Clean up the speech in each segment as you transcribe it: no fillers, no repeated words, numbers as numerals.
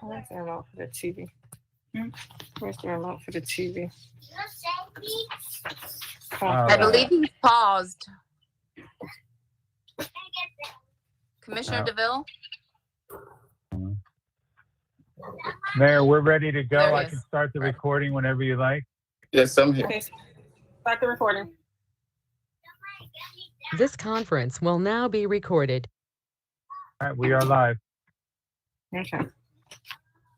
Where's the remote for the TV? Where's the remote for the TV? I believe he's paused. Commissioner DeVille? Mayor, we're ready to go. There he I is. can start the recording whenever you like. Yes, I'm here. Okay, start the recording. This conference will now be recorded. All right, we are live. Okay.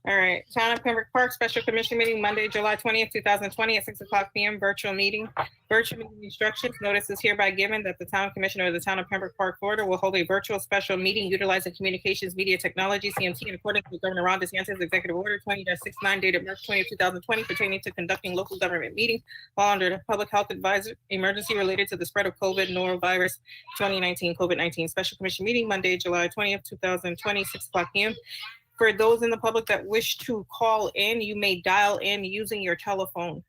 All right, Town of Pembroke Park Special Commission Meeting, Monday, July 20th, 2020 at 6:00 p.m. Virtual meeting. Virtual meeting instructions. Notice is hereby given that the Town Commissioner of the Town of Pembroke Park, Florida will hold a virtual special meeting utilizing communications media technology, CMT, in accordance with Governor Ron DeSantis Executive Order 20-69 dated March 20th, 2020, pertaining to conducting local government meetings while under the public health advisor emergency related to the spread of COVID norovirus 2019 COVID-19 Special Commission Meeting, Monday, July 20th, 2020, 6:00 p.m. For those in the public that wish to call in, you may dial in using your telephone.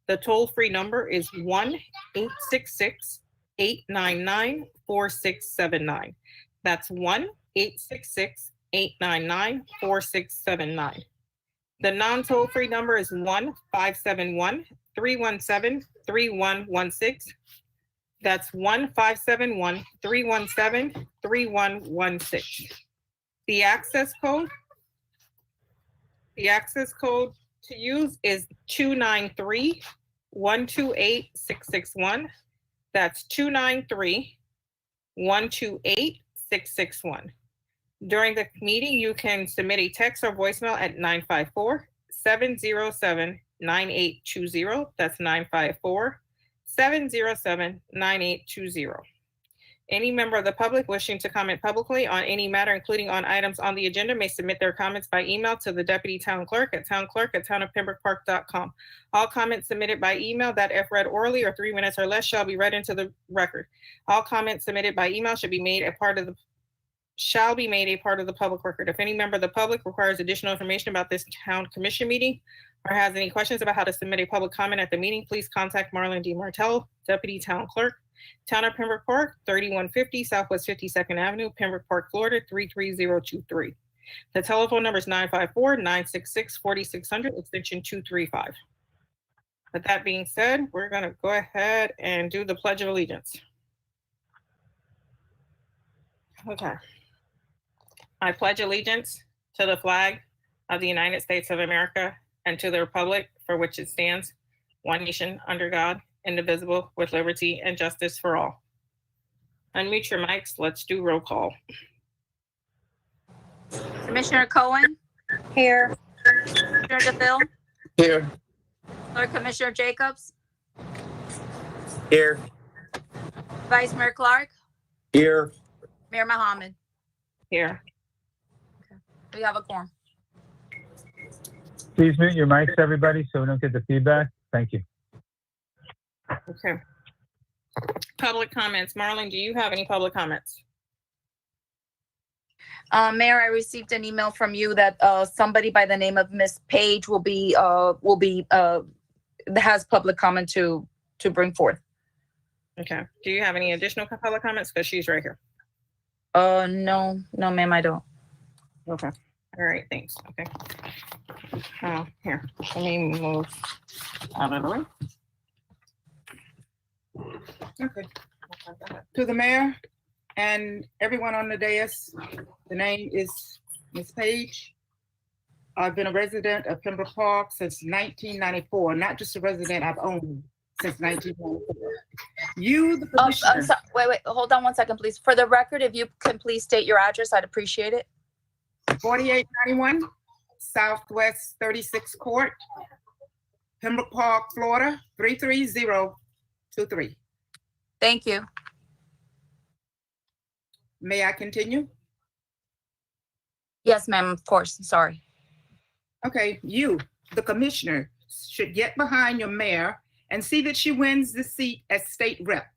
The toll-free number is 1-866-899-4679. That's 1-866-899-4679. The non-toll-free number is 1-571-317-3116. That's 1-571-317-3116. The access code to use is 293-128-661. That's 293-128-661. During the meeting, you can submit a text or voicemail at 954-707-9820. That's 954-707-9820. Any member of the public wishing to comment publicly on any matter, including on items on the agenda, may submit their comments by email to the Deputy Town Clerk at townclerk@townofpembrokepark.com. All comments submitted by email that, if read orally or 3 minutes or less, shall be read into the record. All comments submitted by email shall be made a part of the public record. If any member of the public requires additional information about this town commission meeting or has any questions about how to submit a public comment at the meeting, please contact Marlon D. Martell, Deputy Town Clerk, Town of Pembroke Park, 3150 Southwest 52nd Avenue, Pembroke Park, Florida, 33023. The telephone number is 954-966-4600, extension 235. With that being said, we're going to go ahead and do the Pledge of Allegiance. Okay. I pledge allegiance to the flag of the United States of America and to the republic for which it stands, one nation under God, indivisible, with liberty and justice for all. Unmute your mics. Let's do roll call. Commissioner Cohen? Here. Commissioner DeVille? Here. Lord Commissioner Jacobs? Here. Vice Mayor Clark? Here. Mayor Mohammed? Here. We have a quorum. Please mute your mics, everybody, so we don't get the feedback. Thank you. Okay. Public comments. Marlon, do you have any public comments? Mayor, I received an email from you that somebody by the name of Miss Page has public comment to bring forth. Okay. Do you have any additional public comments? Because she's right here. No, ma'am, I don't. Okay. All right. Thanks. Okay. Here. Let me move out of the way. Okay. To the mayor and everyone on the dais, the name is Ms. Page. I've been a resident of Pembroke Park since 1994, not just a resident, I've owned since 1994. You, the I'm commissioner. sorry. Wait, hold on one second, please. For the record, if you can please state your address, I'd appreciate it. 4891 Southwest 36th Court, Pembroke Park, Florida, 33023. Thank you. May I continue? Yes, ma'am, of course. Sorry. Okay, you, the commissioner, should get behind your mayor and see that she wins the seat as state rep.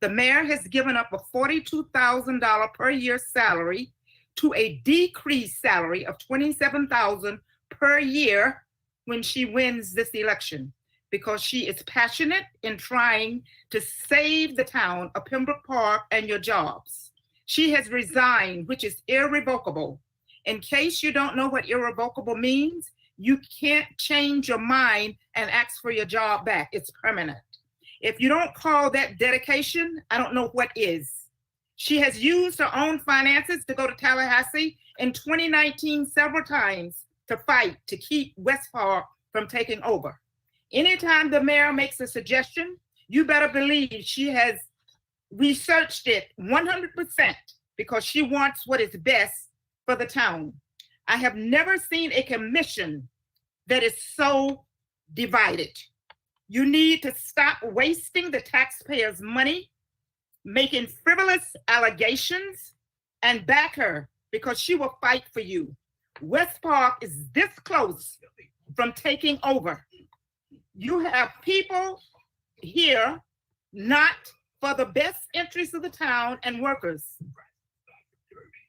The mayor has given up a $42,000 per year salary to a decreased salary of $27,000 per year when she wins this election, because she is passionate in trying to save the town of Pembroke Park and your jobs. She has resigned, which is irrevocable, In case you don't know what irrevocable means, you can't change your mind and ask for your job back. It's permanent. If you don't call that dedication, I don't know what is. She has used her own finances to go to Tallahassee in 2019 several times to fight to keep West Park from taking over. Anytime the mayor makes a suggestion, you better believe she has researched it 100% because she wants what is best for the town. I have never seen a commission that is so divided. You need to stop wasting the taxpayers' money, making frivolous allegations, and back her because she will fight for you. West Park is this close from taking over. You have people here not for the best interests of the town and workers.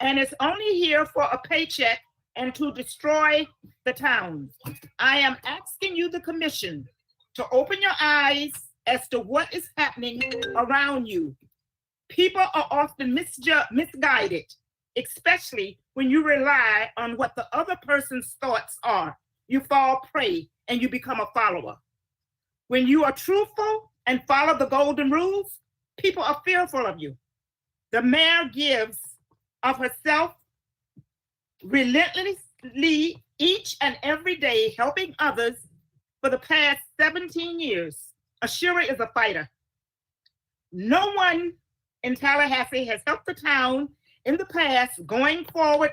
And it's only here for a paycheck and to destroy the town. I am asking you, the commission, to open your eyes as to what is happening around you. People are often misguided, especially when you rely on what the other person's thoughts are. You fall prey and you become a follower. When you are truthful and follow the golden rules, people are fearful of you. The mayor gives of herself relentlessly each and every day, helping others for the past 17 years. Ashura is a fighter. No one in Tallahassee has helped the town in the past. Going forward,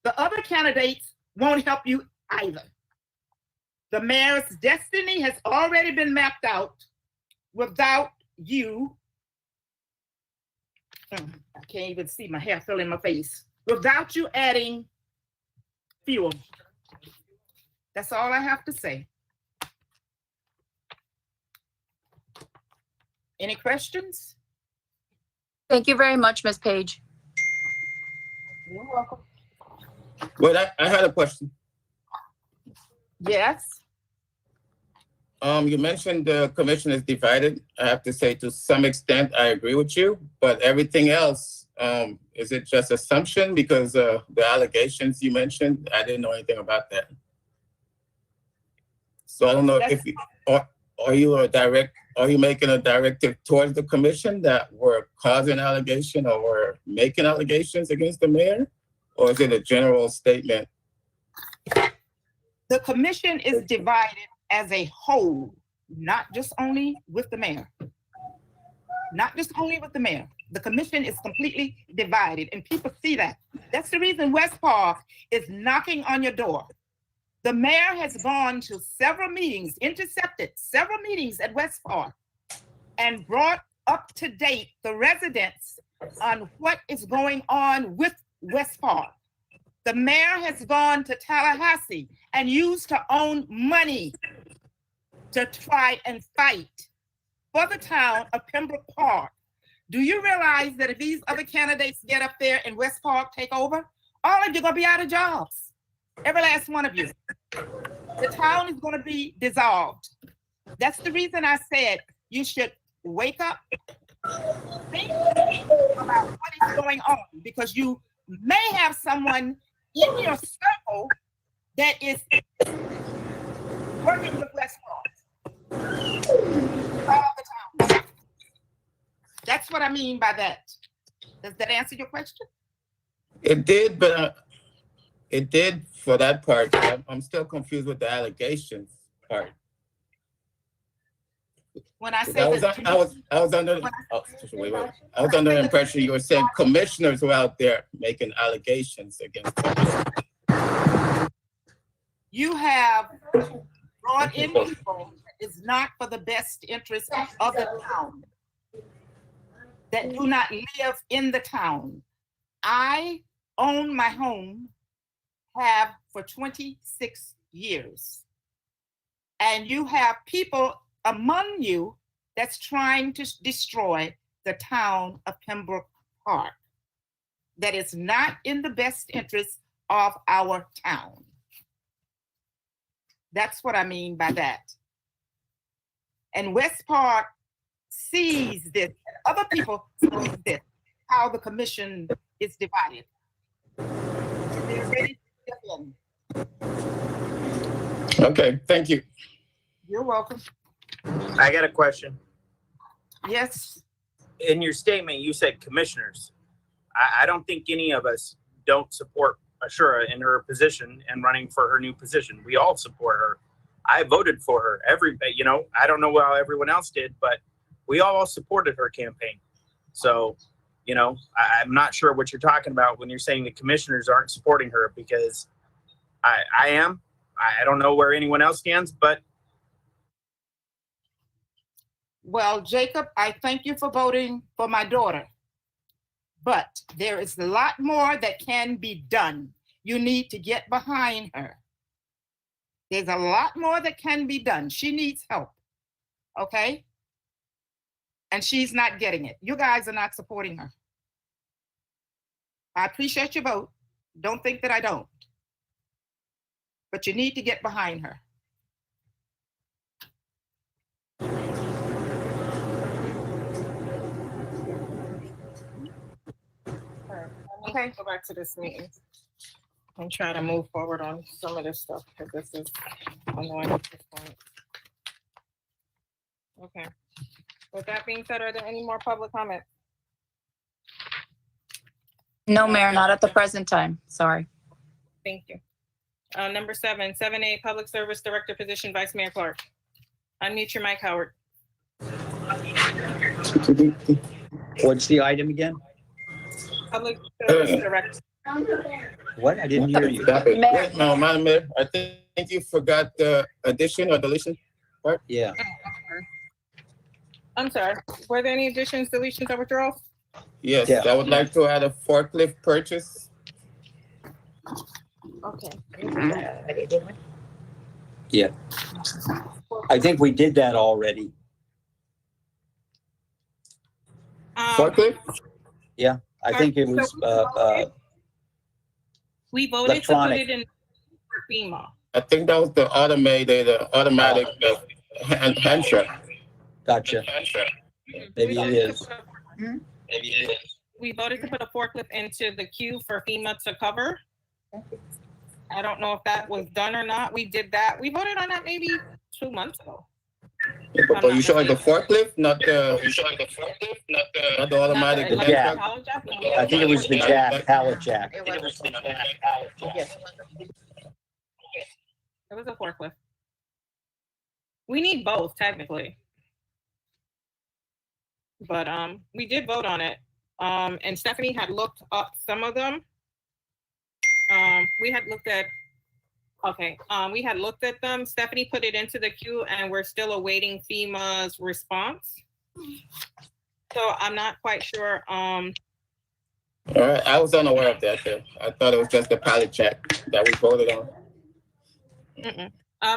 the other candidates won't help you either. The mayor's destiny has already been mapped out without you. I can't even see my hair filling my face. Without you adding fuel. That's all I have to say. Any questions? Thank you very much, Ms. Page. You're welcome. Well, I had a question. Yes. You mentioned the commission is divided. I have to say, to some extent, I agree with you, but everything else, is it just assumption? Because the allegations you mentioned, I didn't know anything about that. So I don't know if you, are you making a directive towards the commission that we're causing allegation or we're making allegations against the mayor? Or is it a general statement? The commission is divided as a whole, not just only with the mayor. Not just only with the mayor. The commission is completely divided and people see that. That's the reason West Park is knocking on your door. The mayor has gone to several meetings, intercepted several meetings at West Park and brought up to date the residents on what is going on with West Park. The mayor has gone to Tallahassee and used her own money to try and fight for the town of Pembroke Park. Do you realize that if these other candidates get up there and West Park take over, all of you are gonna be out of jobs? Every last one of you. The town is gonna be dissolved. That's the reason I said you should wake up, think about what is going on, because you may have someone in your circle that is working with West Park all the time. That's what I mean by that. Does that answer your question? It did, but it did for that part. I'm still confused with the allegations part. When I say I was that, under I was under the impression you were saying commissioners were out there making allegations against them. you have brought in people that is not for the best interest of the town, that do not live in the town. I own my home, have for 26 years. And you have people among you that's trying to destroy the town of Pembroke Park. That is not in the best interest of our town. That's what I mean by that. And West Park sees this, other people see this, how the commission is divided. They're ready to step in. Okay, thank you. You're welcome. I got a question. Yes, In your statement, you said commissioners. I don't think any of us don't support Ashura in her position and running for her new position. We all support her. I voted for her. I don't know how everyone else did, but we all supported her campaign. So, I'm not sure what you're talking about when you're saying the commissioners aren't supporting her, because I am. I don't know where anyone else stands, but well, Jacob, I thank you for voting for my daughter. But there is a lot more that can be done. You need to get behind her. There's a lot more that can be done. She needs help. Okay? And she's not getting it. You guys are not supporting her. I appreciate your vote. Don't think that I don't. But you need to get behind her. Okay. Go back to this meeting and try to move forward on some of this stuff, because this is annoying at this point. Okay. With that being said, are there any more public comments? No, Mayor, not at the present time. Sorry. Thank you. Number 7A, Public Service Director position, Vice Mayor Clark. Unmute your mic, Howard. What's the item again? Public Service Director. What? I didn't hear you. Stop it. Mayor. Wait, no, Madam Mayor, I think you forgot the addition or deletion. Yeah. I'm sorry. Were there any additions, deletions, or withdrawals? Yes, Yeah. I would like to add a forklift purchase. Okay. Yeah. I think we did that already. Forklift? I think it was, We voted to put electronic. it in FEMA. I think that was the automatic hand truck. gotcha. Maybe it is. We voted to put a forklift into the queue for FEMA to cover. I don't know if that was done or not. We did that. We voted on that maybe 2 months ago. But you showing the forklift, not the automatic Not hand jack. truck? pallet jack? I think it was the jack, pallet jack. It was a forklift. We need both technically. But we did vote on it. And Stephanie had looked up some of them. We had looked at them. Stephanie put it into the queue and we're still awaiting FEMA's response. So I'm not quite sure. All right, I was unaware of that. I thought it was just the pallet jack that we voted on.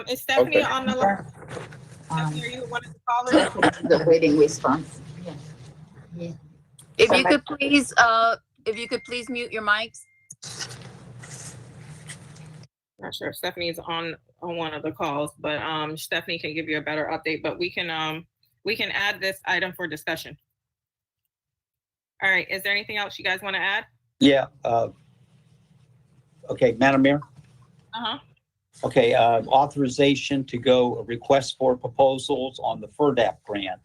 Is Stephanie Okay. on the line? Stephanie, are you one of the callers? The waiting response. If you could please mute your mics. Not sure if Stephanie is on one of the calls, but Stephanie can give you a better update, but we can add this item for discussion. All right, is there anything else you guys want to add? Yeah. Okay, Madam Mayor? Uh-huh. Okay, authorization to go request for proposals on the FERDAP grant.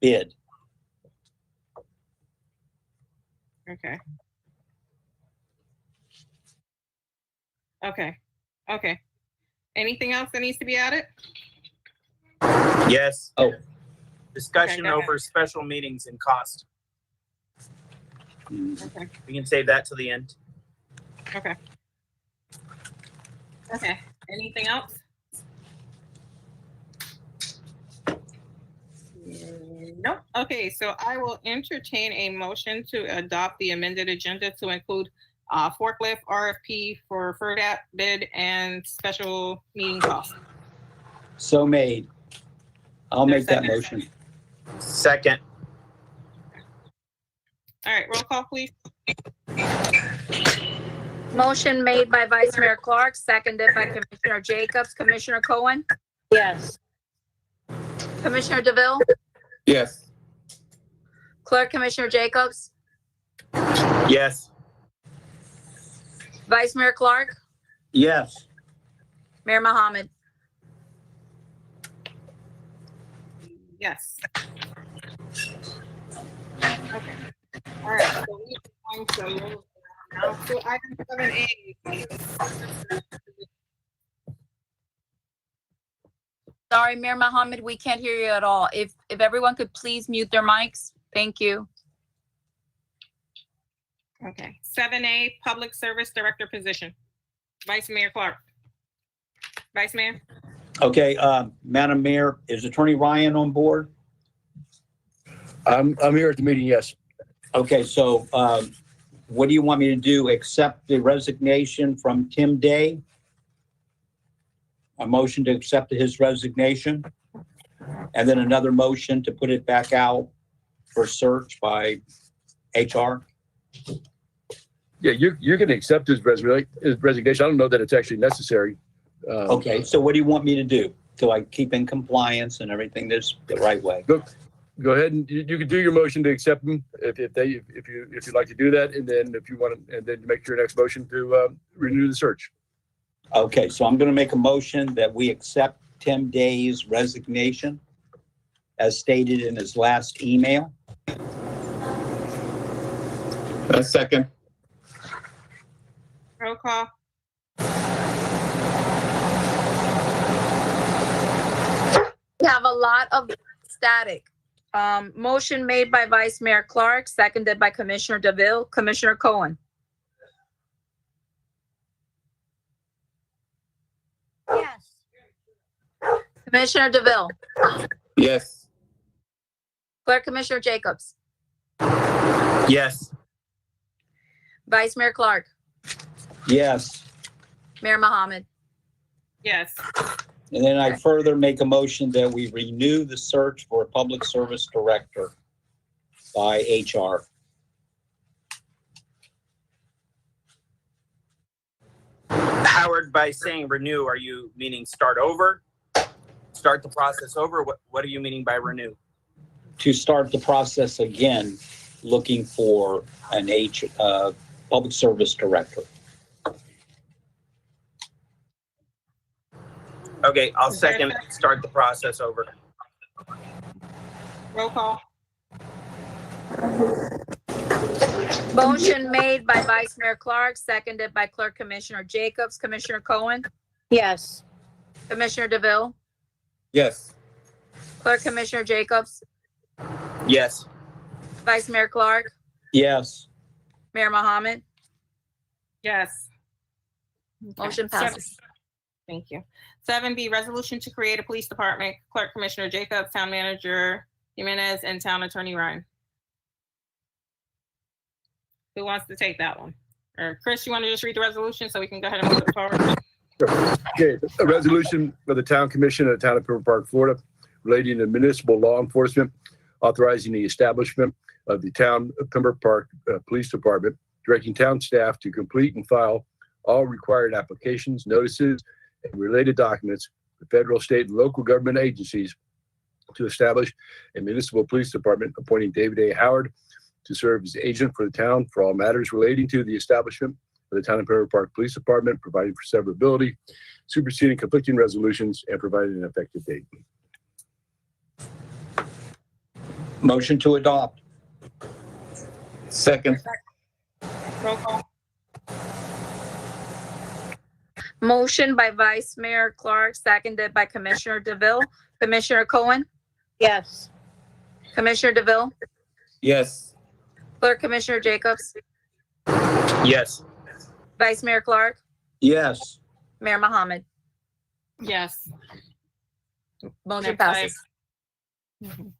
Bid. Okay. Okay. Anything else that needs to be added? yes. Oh. Discussion Okay, go over special meetings and cost. Okay. We can save that to the end. Okay. Anything else? Nope. Okay, so I will entertain a motion to adopt the amended agenda to include forklift RFP for FERDAP bid and special meeting costs. So made. I'll make that Second. motion. Second, All right, roll call, please. Motion made by Vice Mayor Clark, seconded by Commissioner Jacobs. Commissioner Cohen? Yes. Commissioner DeVille? Yes. Clerk Commissioner Jacobs? yes. Vice Mayor Clark, Yes. Mayor Mohammed. Yes. Okay. All right. So we are going to move now to item 7A. Sorry, Mayor Mohammed, we can't hear you at all. If everyone could please mute their mics. Thank you. Okay. 7A, Public Service Director position. Vice Mayor Clark. Vice Mayor? Okay, Madam Mayor, is Attorney Ryan on board? I'm here at the meeting, yes. Okay, so what do you want me to do? Accept the resignation from Tim Day? A motion to accept his resignation? And then another motion to put it back out for search by HR? Yeah, you can accept his resignation. I don't know that it's actually necessary. Okay, so what do you want me to do? So I keep in compliance and everything this the right way? Go ahead and you can do your motion to accept him if you'd like to do that, and then if you want to, and then make your next motion to renew the search. Okay, so I'm going to make a motion that we accept Tim Day's resignation as stated in his last email. A second. Roll call. We have a lot of static. Motion made by Vice Mayor Clark, seconded by Commissioner DeVille. Commissioner Cohen. Yes. Commissioner DeVille. Yes. Clerk Commissioner Jacobs. Yes. Vice Mayor Clark. Yes. Mayor Mohammed. Yes. And then I further make a motion that we renew the search for a public service director by HR. Howard, by saying renew, are you meaning start over? Start the process over? What are you meaning by renew? To start the process again, looking for an public service director. Okay, I'll second start the process over. Roll call. Motion made by Vice Mayor Clark, seconded by Clerk Commissioner Jacobs. Commissioner Cohen. Yes. Commissioner DeVille. Yes. Clerk Commissioner Jacobs. Yes. Vice Mayor Clark. Yes. Mayor Mohammed. Yes. Motion passes. Thank you. 7B, resolution to create a police department. Clerk Commissioner Jacobs, Town Manager Jimenez, and Town Attorney Ryan. Who wants to take that one? Or Chris, you want to just read the resolution so we can go ahead and move it forward? Okay, a resolution of the Town Commission of the Town of Pembroke Park, Florida, relating to municipal law enforcement, authorizing the establishment of the Town of Pembroke Park Police Department, directing town staff to complete and file all required applications, notices, and related documents for federal, state, and local government agencies to establish a municipal police department, appointing David A. Howard to serve as agent for the town for all matters relating to the establishment of the Town of Pembroke Park Police Department, providing for severability, superseding conflicting resolutions, and providing an effective date. Motion to adopt. Second. Roll call. Motion by Vice Mayor Clark, seconded by Commissioner DeVille. Commissioner Cohen. Yes. Commissioner DeVille. Yes. Clerk Commissioner Jacobs. Yes. Vice Mayor Clark. Yes. Mayor Mohammed. Yes. Motion Next passes. item.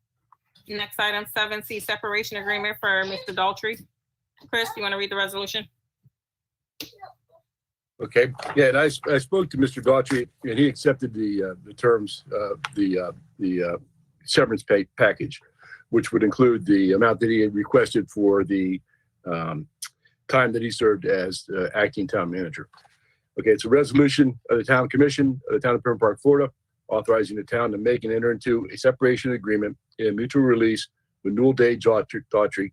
Next item, 7C, separation agreement for Mr. Daltrey. Chris, you want to read the resolution? Okay, yeah, and I spoke to Mr. Daughtry, and he accepted the terms of the severance pay package, which would include the amount that he had requested for the time that he served as acting town manager. Okay, it's a resolution of the Town Commission of the Town of Pembroke Park, Florida, authorizing the town to make and enter into a separation agreement and mutual release with Newell Day Daughtry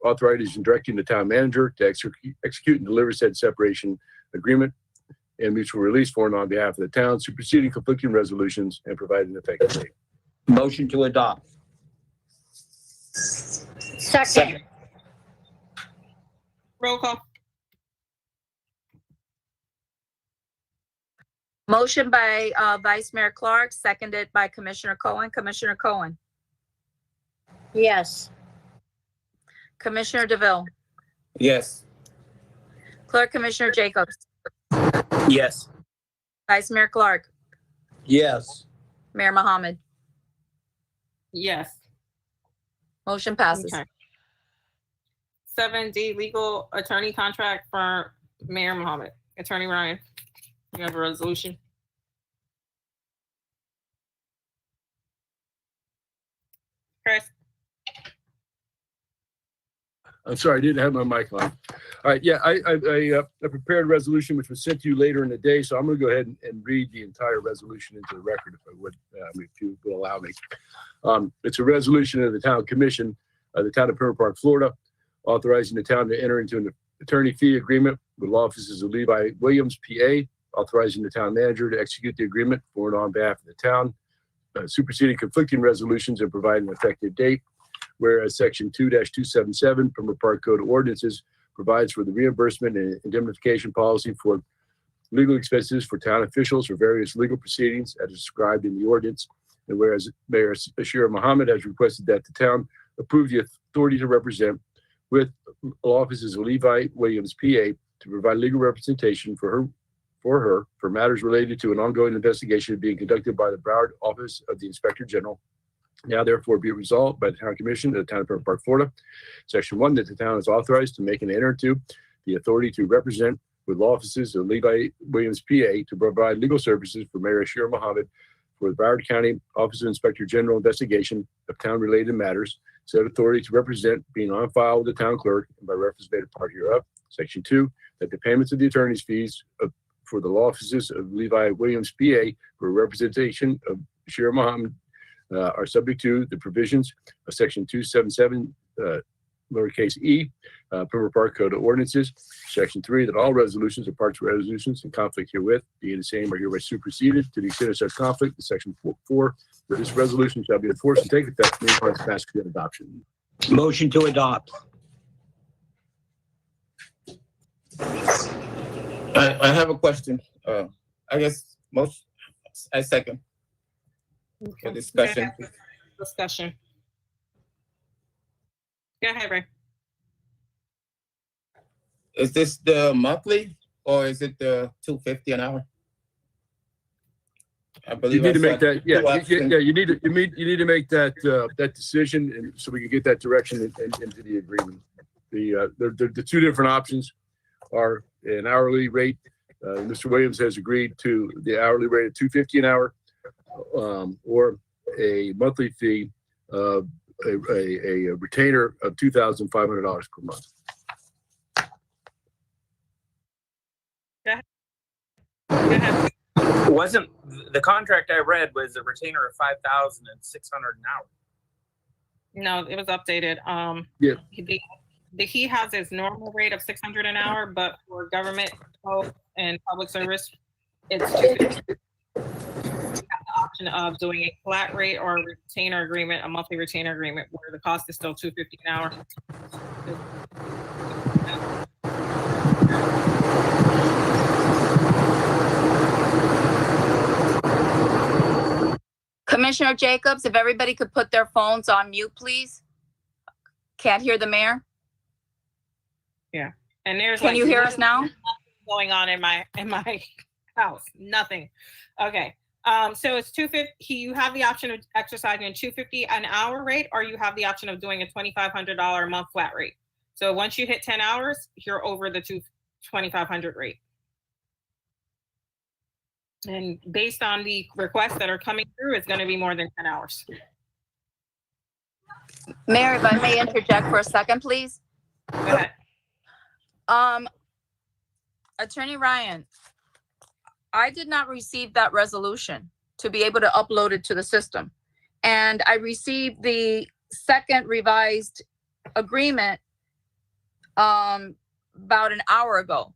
authorizing and directing the town manager to execute and deliver said separation agreement and mutual release for and on behalf of the town, superseding conflicting resolutions and providing an effective date. Motion to adopt. Second. Roll call. Motion by Vice Mayor Clark, seconded by Commissioner Cohen. Commissioner Cohen, Yes. Commissioner DeVille, Yes. Clerk Commissioner Jacobs, Yes. Vice Mayor Clark, Yes. Mayor Mohammed. Yes. Motion passes. Okay. 7D, legal attorney contract for Mayor Mohammed. Attorney Ryan, you have a resolution? Chris? I'm sorry, I didn't have my mic on. All right, yeah, I prepared a resolution which was sent to you later in the day, so I'm going to go ahead and read the entire resolution into the record if I would, if you will allow me. It's a resolution of the Town Commission of the Town of Pembroke Park, Florida, authorizing the town to enter into an attorney fee agreement with law offices of Levi Williams, PA, authorizing the town manager to execute the agreement for and on behalf of the town, superseding conflicting resolutions and providing an effective date. Whereas Section 2-277 Pembroke Park Code of Ordinances provides for the reimbursement and indemnification policy for legal expenses for town officials for various legal proceedings as described in the ordinance. And whereas Mayor Ashira Mohammed has requested that the town approve the authority to represent with law offices of Levi Williams, PA, to provide legal representation for her for matters related to an ongoing investigation being conducted by the Broward Office of the Inspector General. Now therefore be resolved by the Town Commission of the Town of Pembroke Park, Florida. Section 1, that the town is authorized to make and enter into the authority to represent with law offices of Levi Williams, PA, to provide legal services for Mayor Ashira Mohammed for the Broward County Office of Inspector General investigation of town-related matters. Said authority to represent being on file with the town clerk and by reference made a part hereof. Section 2, that the payments of the attorney's fees for the law offices of Levi Williams, PA, for representation of Ashira Mohammed are subject to the provisions of Section 277, lowercase e, Pembroke Park Code of Ordinances. Section 3, that all resolutions or parts of resolutions in conflict herewith, being the same, are hereby superseded to the extent of such conflict. In Section 4, that this resolution shall be enforced and take effect in parts passed to adoption. Motion to adopt. I have a question. I guess I second for discussion. Discussion. Go ahead, Ray. Is this the monthly or is it the $2.50 an hour? I You believe need to I make saw that, yeah, two options. you need to make that decision, and so we can get that direction into the agreement. The two different options are an hourly rate. Mr. Williams has agreed to the hourly rate of $2.50 an hour, or a monthly fee of a retainer of $2,500 per month. Go ahead. Wasn't the contract I read was a retainer of $5,600 an hour? No, it was updated. Yeah. He has his normal rate of $600 an hour, but for government and public service, it's $250. You have the option of doing a flat rate or a retainer agreement, a monthly retainer agreement, where the cost is still $250 an hour. Commissioner Jacobs, if everybody could put their phones on mute, please. Can't hear the mayor. And there's Can you hear us now? Going on in my house, nothing. Okay. So it's $250. You have the option of exercising a $250 an hour rate, or you have the option of doing a $2,500 a month flat rate. So once you hit 10 hours, you're over the $2,500 rate. And based on the requests that are coming through, it's going to be more than 10 hours. Mayor, if I may interject for a second, please. Go ahead. Attorney Ryan, I did not receive that resolution to be able to upload it to the system. And I received the second revised agreement about an hour ago.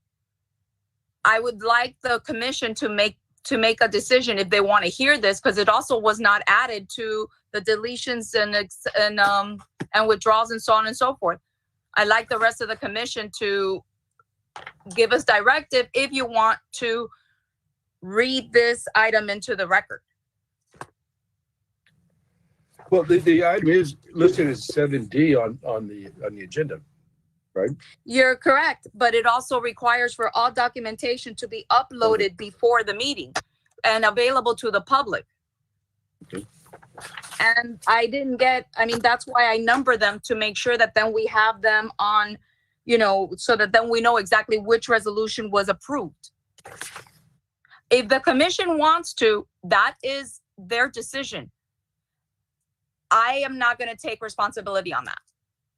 I would like the commission to make a decision if they want to hear this, because it also was not added to the deletions and withdrawals and so on and so forth. I'd like the rest of the commission to give us directive if you want to read this item into the record. Well, the item is listed as 7D on the agenda. You're correct, but it also requires for all documentation to be uploaded before the meeting and available to the public. Okay. And I didn't get, I mean, that's why I number them, to make sure that then we have them on, so that then we know exactly which resolution was approved. If the commission wants to, that is their decision. I am not going to take responsibility on that.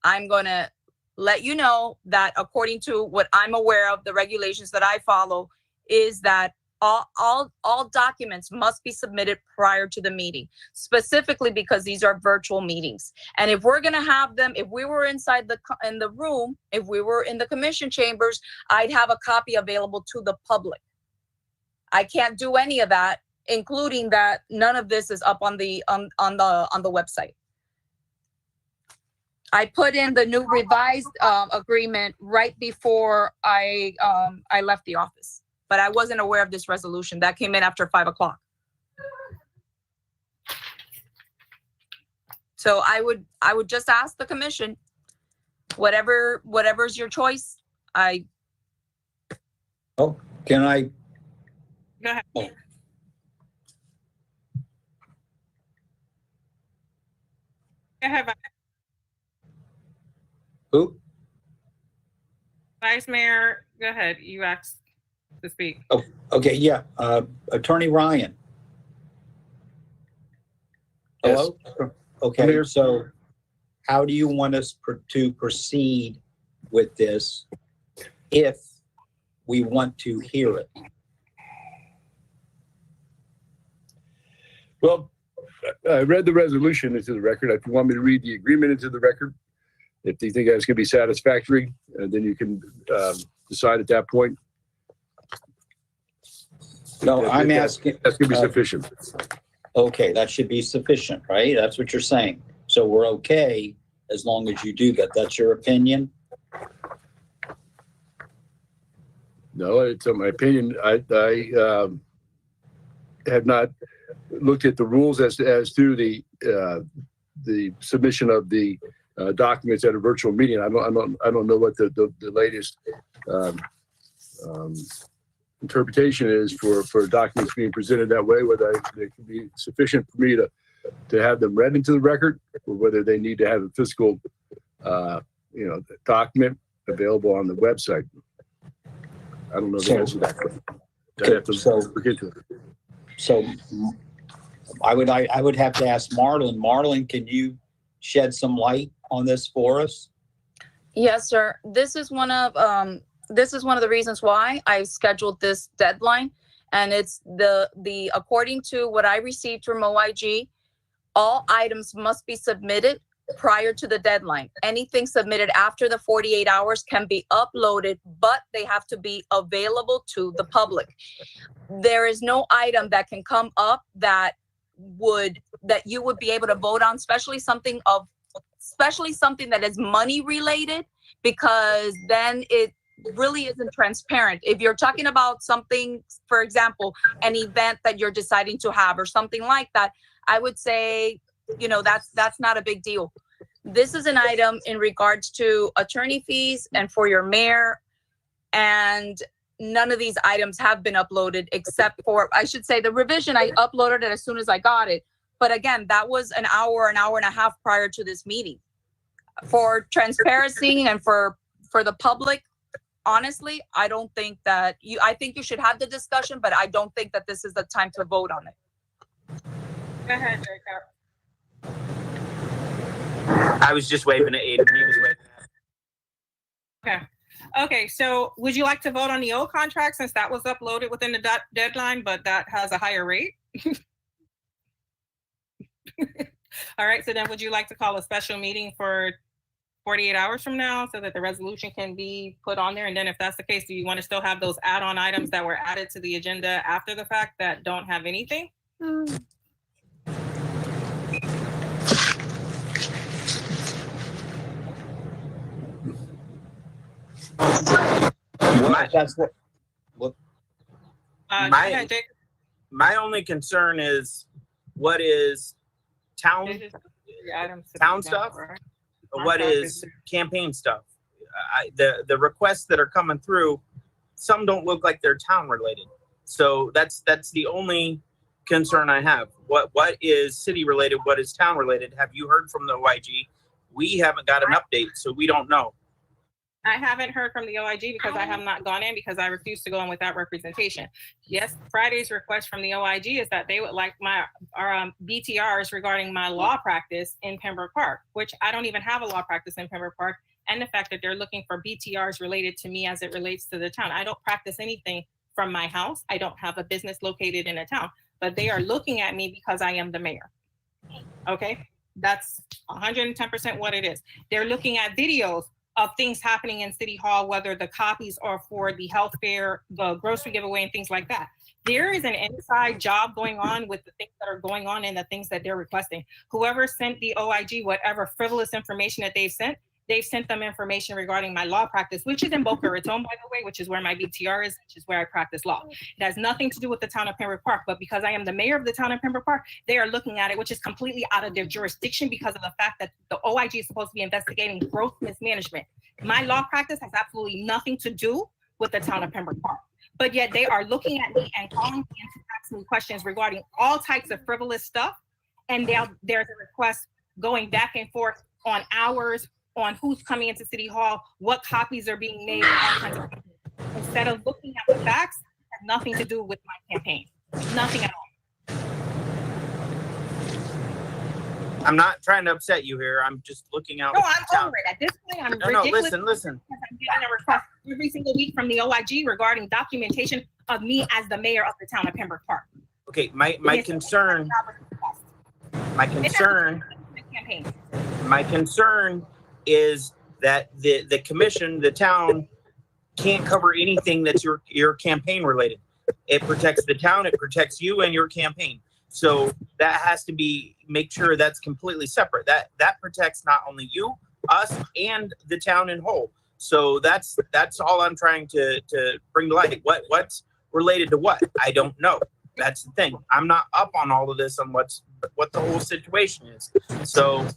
I'm going to let you know that according to what I'm aware of, the regulations that I follow is that all documents must be submitted prior to the meeting, specifically because these are virtual meetings. And if we're going to have them, if we were inside in the room, if we were in the commission chambers, I'd have a copy available to the public. I can't do any of that, including that none of this is up on the website. I put in the new revised agreement right before I left the office, but I wasn't aware of this resolution that came in after 5 o'clock. So I would just ask the commission, whatever's your choice. Can I? Go ahead. Oh. Go ahead, Who? Vice Mayor, go ahead. You asked to speak. Okay, yeah. Attorney Ryan. Hello? Okay, Mayor. so how do you want us to proceed with this if we want to hear it? Well, I read the resolution into the record. If you want me to read the agreement into the record, if you think that's going to be satisfactory, then you can decide at that point. No, I'm asking. That's going to be sufficient. Okay, that should be sufficient, right? That's what you're saying. So we're okay as long as you do that. That's your opinion? No, it's my opinion. I have not looked at the rules as to the submission of the documents at a virtual meeting. I don't know what the latest interpretation is for documents being presented that way, whether they can be sufficient for me to have them read into the record, or whether they need to have a physical document available on the website. I don't know the answer to that question. I have to look into it. So I would have to ask Marlon. Marlon, can you shed some light on this for us? Yes, sir. This is one of the reasons why I scheduled this deadline, and it's the according to what I received from OIG, all items must be submitted prior to the deadline. Anything submitted after the 48 hours can be uploaded, but they have to be available to the public. There is no item that can come up that you would be able to vote on, especially something that is money related, because then it really isn't transparent. If you're talking about something, for example, an event that you're deciding to have or something like that, I would say, that's not a big deal. This is an item in regards to attorney fees and for your mayor, and none of these items have been uploaded except for, I should say, the revision. I uploaded it as soon as I got it. But again, that was an hour and a half prior to this meeting. For transparency and for the public, honestly, I don't think that I think you should have the discussion, but I don't think that this is the time to vote on it. Go ahead, Jacob. I was just waving at Aiden. He was waving at me. Okay, so would you like to vote on the old contract since that was uploaded within the deadline, but that has a higher rate? All right, so then would you like to call a special meeting for 48 hours from now so that the resolution can be put on there? And then if that's the case, do you want to still have those add-on items that were added to the agenda after the fact that don't have anything? Well, that's what, Go My- ahead, Jake. My only concern is what is town, This is the items to be Town done, stuff? right? what is campaign stuff. The requests that are coming through, some don't look like they're town related. So that's the only concern I have. What is city related? What is town related? Have you heard from the OIG? We haven't got an update, so we don't know. I haven't heard from the OIG because I have not gone in because I refuse to go in without representation. Yes, Friday's request from the OIG is that they would like our BTRs regarding my law practice in Pembroke Park, which I don't even have a law practice in Pembroke Park. And the fact that they're looking for BTRs related to me as it relates to the town. I don't practice anything from my house. I don't have a business located in a town, but they are looking at me because I am the mayor. Okay, that's 110% what it is. They're looking at videos of things happening in City Hall, whether the copies are for the health fair, the grocery giveaway, and things like that. There is an inside job going on with the things that are going on and the things that they're requesting. Whoever sent the OIG whatever frivolous information that they've sent them information regarding my law practice, which is in Boca Raton, by the way, which is where my BTR is, which is where I practice law. It has nothing to do with the town of Pembroke Park, but because I am the mayor of the town of Pembroke Park, they are looking at it, which is completely out of their jurisdiction because of the fact that the OIG is supposed to be investigating growth mismanagement. My law practice has absolutely nothing to do with the town of Pembroke Park, but yet they are looking at me and calling me and asking me questions regarding all types of frivolous stuff. And now there's a request going back and forth on hours, on who's coming into City Hall, what copies are being made, and all kinds of things. Instead of looking at the facts, it has nothing to do with my campaign. Nothing at all. I'm not trying to upset you here. I'm just looking out. No, for I'm the town. over it. At this point, I'm No, ridiculous. listen. Because I'm getting a request every single week from the OIG regarding documentation of me as the mayor of the town of Pembroke Park. Okay, my concern, Campaign. my concern is that the commission, the town, can't cover anything that's your campaign related. It protects the town, it protects you and your campaign. So that has to be, make sure that's completely separate. That protects not only you, us, and the town in whole. So that's all I'm trying to bring to light. What's related to what? I don't know. That's the thing. I'm not up on all of this on what the whole situation is. So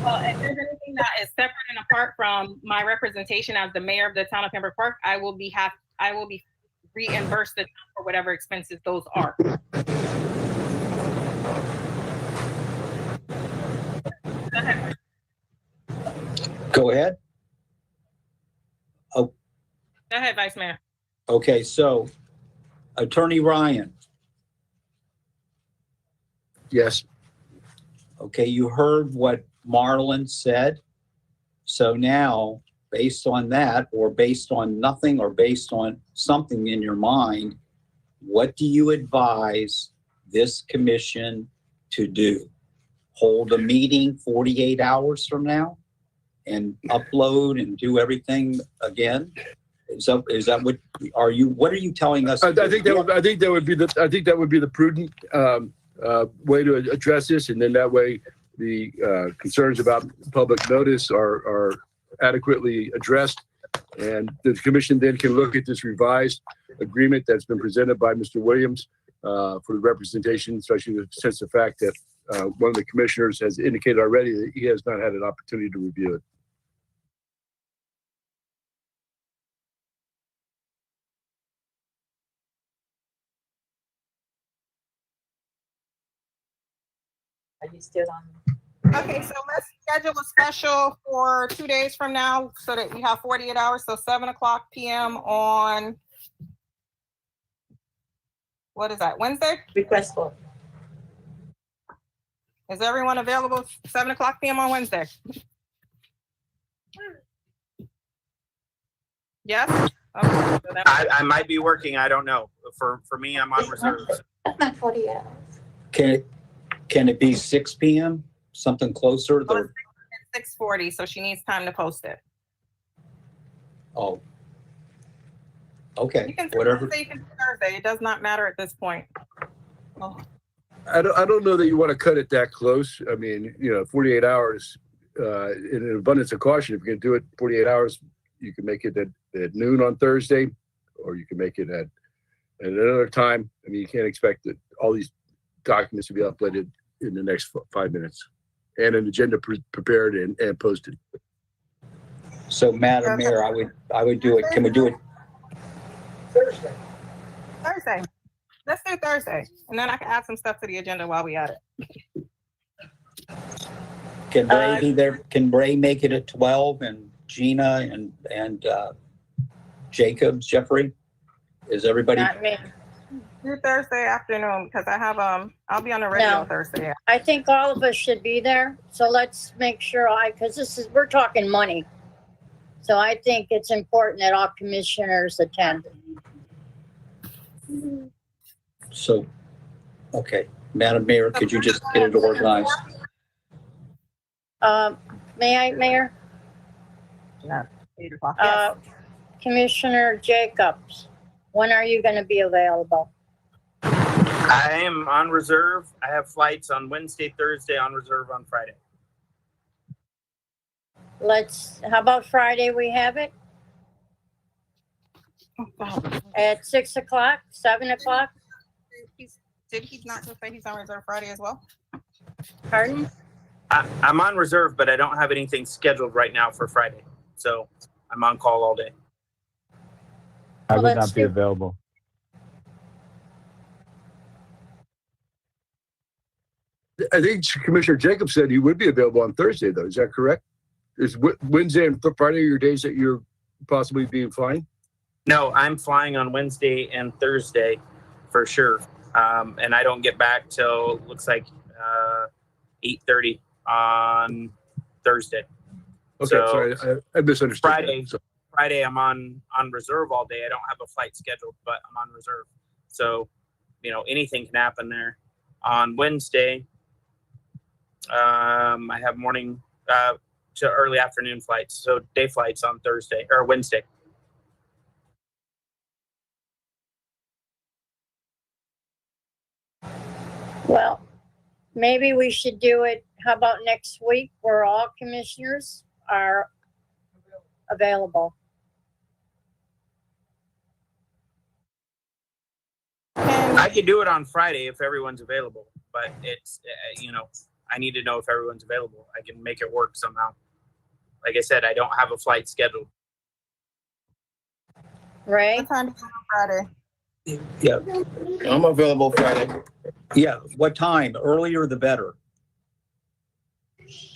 Well, if there's anything that is separate and apart from my representation as the mayor of the town of Pembroke Park, I will be reimbursed the town for whatever expenses those are. go ahead. Go ahead, Vice Mayor. Okay, so Attorney Ryan, Yes. okay, you heard what Marlon said. So now, based on that, or based on nothing, or based on something in your mind, what do you advise this commission to do? Hold a meeting 48 hours from now and upload and do everything again? Is that what are you telling us? I think that would be the prudent way to address this, and then that way the concerns about public notice are adequately addressed, and the commission then can look at this revised agreement that's been presented by Mr. Williams for the representation, especially since the fact that one of the commissioners has indicated already that he has not had an opportunity to review it. Are you still on? Okay, so let's schedule a special for 2 days from now so that we have 48 hours. So 7:00 PM on, what is that, Wednesday? Request for. Is everyone available 7:00 PM on Wednesday? Yes? Okay, so that- I might be working. I don't know. For me, I'm on reserves. That's not 48 hours. Can it be 6 p.m.? Something closer? Oh, 6:40, so she needs time to post it. Oh. You Okay, can whatever. say you can do Thursday. It does not matter at this point. Oh, I don't know that you want to cut it that close. I mean, 48 hours, in an abundance of caution, if you can do it 48 hours, you can make it at noon on Thursday, or you can make it at another time. I mean, you can't expect that all these documents to be uploaded in the next 5 minutes and an agenda prepared and posted. So Madam Mayor, I would do it. Can we do it? Thursday. Let's do Thursday, and then I can add some stuff to the agenda while we at it. Can Ray be there? Can Ray make it at 12 and Gina and Jacobs, Jeffrey? Is everybody? Not me. Do Thursday afternoon because I have I'll be on the radio No. Thursday. I think all of us should be there. So let's make sure because we're talking money. So I think it's important that all commissioners attend. So, okay, Madam Mayor, could you just get it organized? May I, Mayor? 8 o'clock. Yes. Commissioner Jacobs, when are you going to be available? I am on reserve. I have flights on Wednesday, Thursday, on reserve on Friday. How about Friday we have it at 6 o'clock, 7 o'clock? Did he not just say he's on reserve Friday as well? Pardon? I'm on reserve, but I don't have anything scheduled right now for Friday. So I'm on call all day. I Well, would let's not be do- available. I think Commissioner Jacobs said he would be available on Thursday, though. Is that correct? Is Wednesday and Friday your days that you're possibly being flying? No, I'm flying on Wednesday and Thursday for sure. And I don't get back till looks like 8:30 on Thursday. Okay, So- sorry, I misunderstood. that. Friday. So- Friday I'm on reserve all day. I don't have a flight scheduled, but I'm on reserve. So, anything can happen there. On Wednesday, I have morning to early afternoon flights. So day flights on Thursday or Wednesday. Well, maybe we should do it, how about next week where all commissioners are available? I could do it on Friday if everyone's available, but it's, I need to know if everyone's available. I can make it work somehow. Like I said, I don't have a flight scheduled. Ray? What time is it on Friday? Yeah, I'm available Friday. yeah. What time? Earlier the better.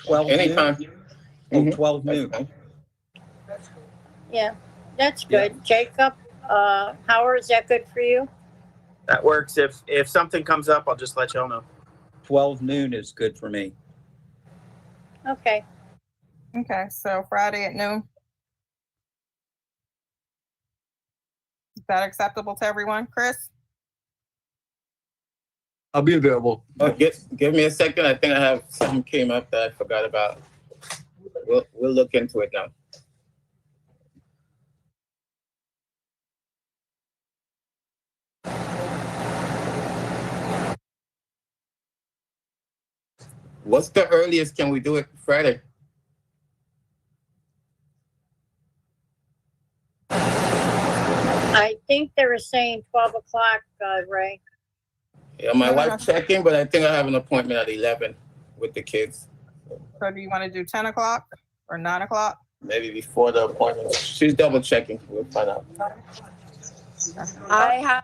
12 noon? Anytime. Oh, Mhm. 12 noon. That's fine. Yeah, that's good. Jacob, Howard, is that good for you? That works. If something comes up, I'll just let y'all know. 12 noon is good for me. Okay. Okay, so Friday at noon. Is that acceptable to everyone? Chris? I'll be available. Give me a second. I think I have something came up that I forgot about. We'll look into it now. What's the earliest can we do it Friday? I think they were saying 12 o'clock, Ray. Yeah, my No, no, wife's checking, but I think I have an appointment at 11 with the kids. So do you want to do 10 o'clock or 9 o'clock? Maybe before the appointment. She's double checking. We'll find out. I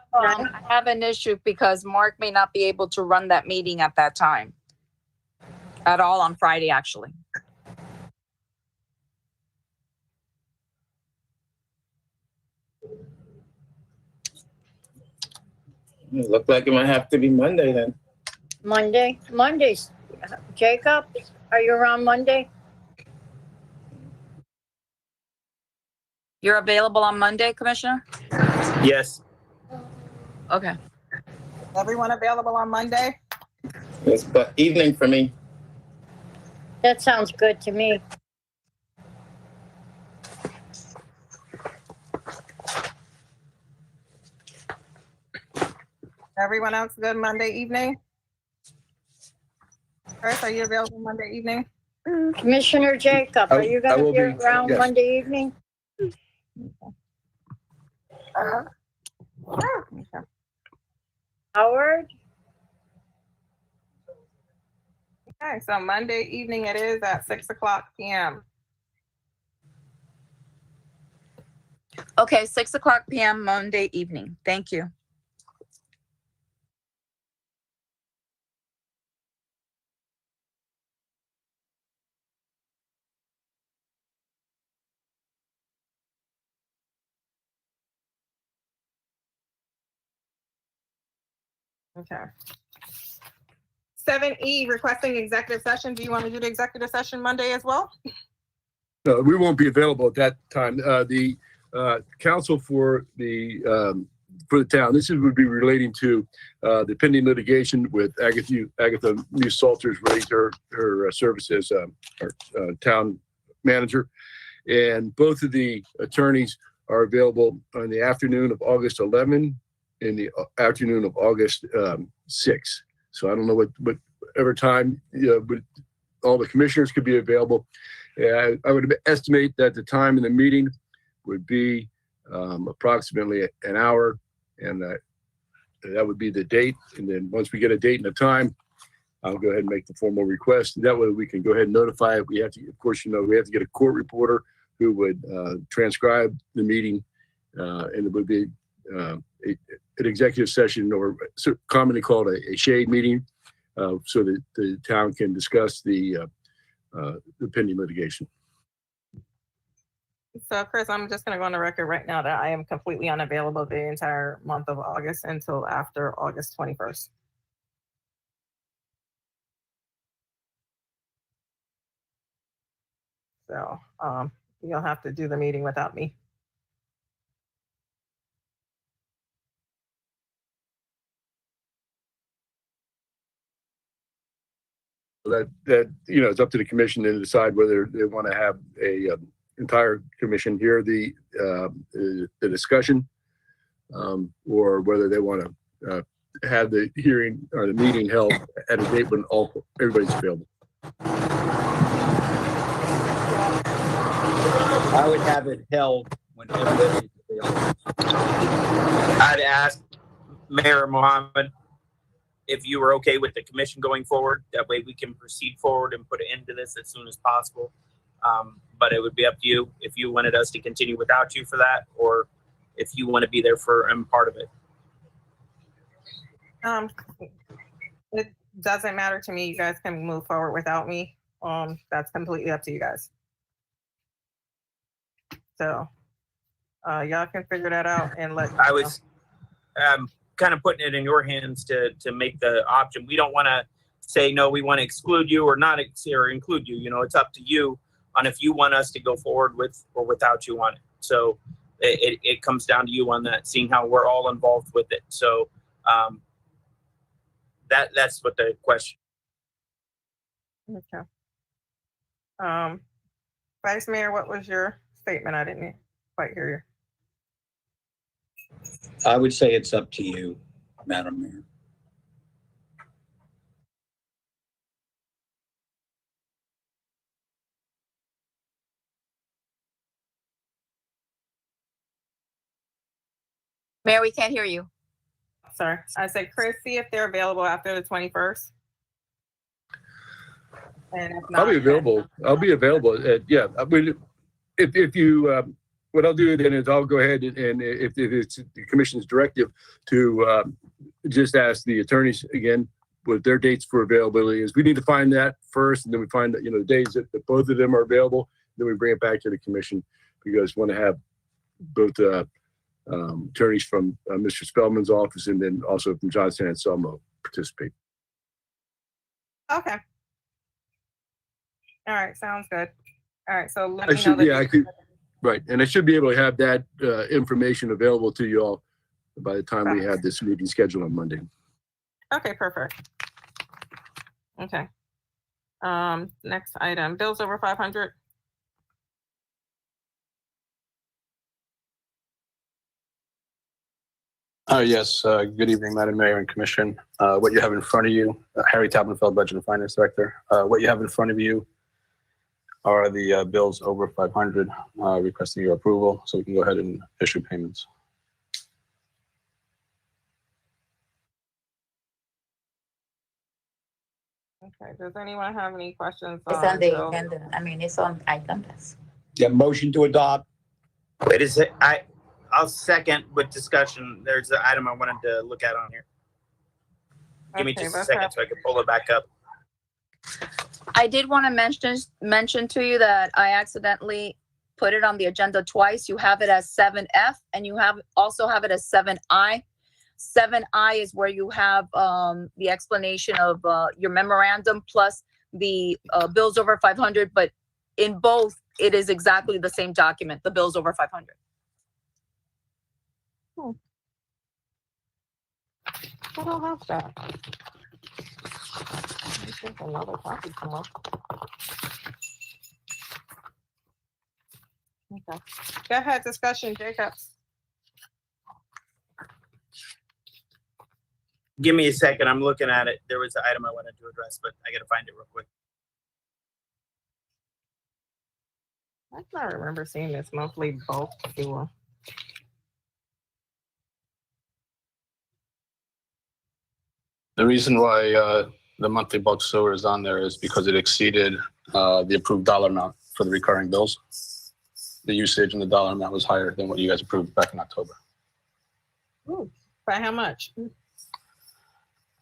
have an issue because Mark may not be able to run that meeting at that time. At all on Friday, actually. Look like it might have to be Monday then. Mondays. Jacob, are you around Monday? You're available on Monday, Commissioner? Yes. Okay. Everyone available on Monday? Yes, but evening for me. That sounds good to me. Everyone else good Monday evening? Chris, are you available Monday evening? Commissioner Jacob, are you I gonna will be be, around yes. Monday evening? Okay. Howard? Okay, so Monday evening it is at 6:00 PM. Okay, 6:00 PM Monday evening. Thank you. Okay. 7E, requesting executive session. Do you want to do the executive session Monday as well? No, we won't be available at that time. The counsel for the town, would be relating to the pending litigation with Agatha Muse Salters relating to her service as our town manager. And both of the attorneys are available on the afternoon of August 11 and the afternoon of August 6. So I don't know whatever time, but all the commissioners could be available. I would estimate that the time in the meeting would be approximately an hour, and that would be the date. And then once we get a date and a time, I'll go ahead and make the formal request. That way we can go ahead and notify it. We have to, of course, we have to get a court reporter who would transcribe the meeting, and it would be an executive session, or commonly called a shade meeting, so that the town can discuss the pending litigation. So Chris, I'm just going to go on the record right now that I am completely unavailable the entire month of August until after August 21st. So you'll have to do the meeting without me. That it's up to the commission to decide whether they want to have a entire commission hear the discussion, or whether they want to have the hearing or the meeting held at a date when everybody's available. I would have it held when everybody's available. I'd ask Mayor Mohammed if you were okay with the commission going forward. That way we can proceed forward and put an end to this as soon as possible. But it would be up to you if you wanted us to continue without you for that, or if you want to be there for part of it. It doesn't matter to me. You guys can move forward without me. That's completely up to you guys. So y'all can figure that out and let. I was kind of putting it in your hands to make the option. We don't want to say, no, we want to exclude you or not or include you. It's up to you on if you want us to go forward with or without you on it. So it comes down to you on that, seeing how we're all involved with it. So that's what the question. Okay. Vice Mayor, what was your statement? I didn't quite hear you. I would say it's up to you, Madam Mayor. Mayor, we can't hear you. Sorry. I said, Chris, see if they're available after the 21st. And if not, I'll be available. I'll be available. If you, what I'll do then is I'll go ahead and if it's the commission's directive to just ask the attorneys again what their dates for availability is. We need to find that first, and then we find that, the days that both of them are available. Then we bring it back to the commission, because we want to have both attorneys from Mr. Spellman's office and then also from Johnson and Selmo participate. Okay. All right. Sounds good. All right. So let me know that. I could. Right, and I should be able to have that information available to you all by the time we have this meeting scheduled on Monday. Okay, perfect. Okay. Next item, bills over 500. Yes, good evening, Madam Mayor and Commission. What you have in front of you, Harry Tappenfeld, Budget and Finance Director. What you have in front of you are the bills over 500, requesting your approval, so we can go ahead and issue payments. Okay, does anyone have any questions? It's on the bills? agenda. I mean, it's on items. Yeah, motion to adopt. Wait, is it? I'll second with discussion. There's an item I wanted to look at on here. Give me Okay, just a let's second have- so I can pull it back up. I did want to mention to you that I accidentally put it on the agenda twice. You have it as 7F and you also have it as 7I. 7I is where you have the explanation of your memorandum plus the bills over 500, but in both, it is exactly the same document, the bills over 500. I don't have that. I think another copy come up. Okay, go ahead, discussion, Jacobs. Give me a second. I'm looking at it. There was an item I wanted to address, but I got to find it real quick. I don't remember seeing this monthly bulk fuel. The reason why the monthly bulk sewer is on there is because it exceeded the approved dollar amount for the recurring bills. The usage and the dollar amount was higher than what you guys approved back in October. Ooh, by how much?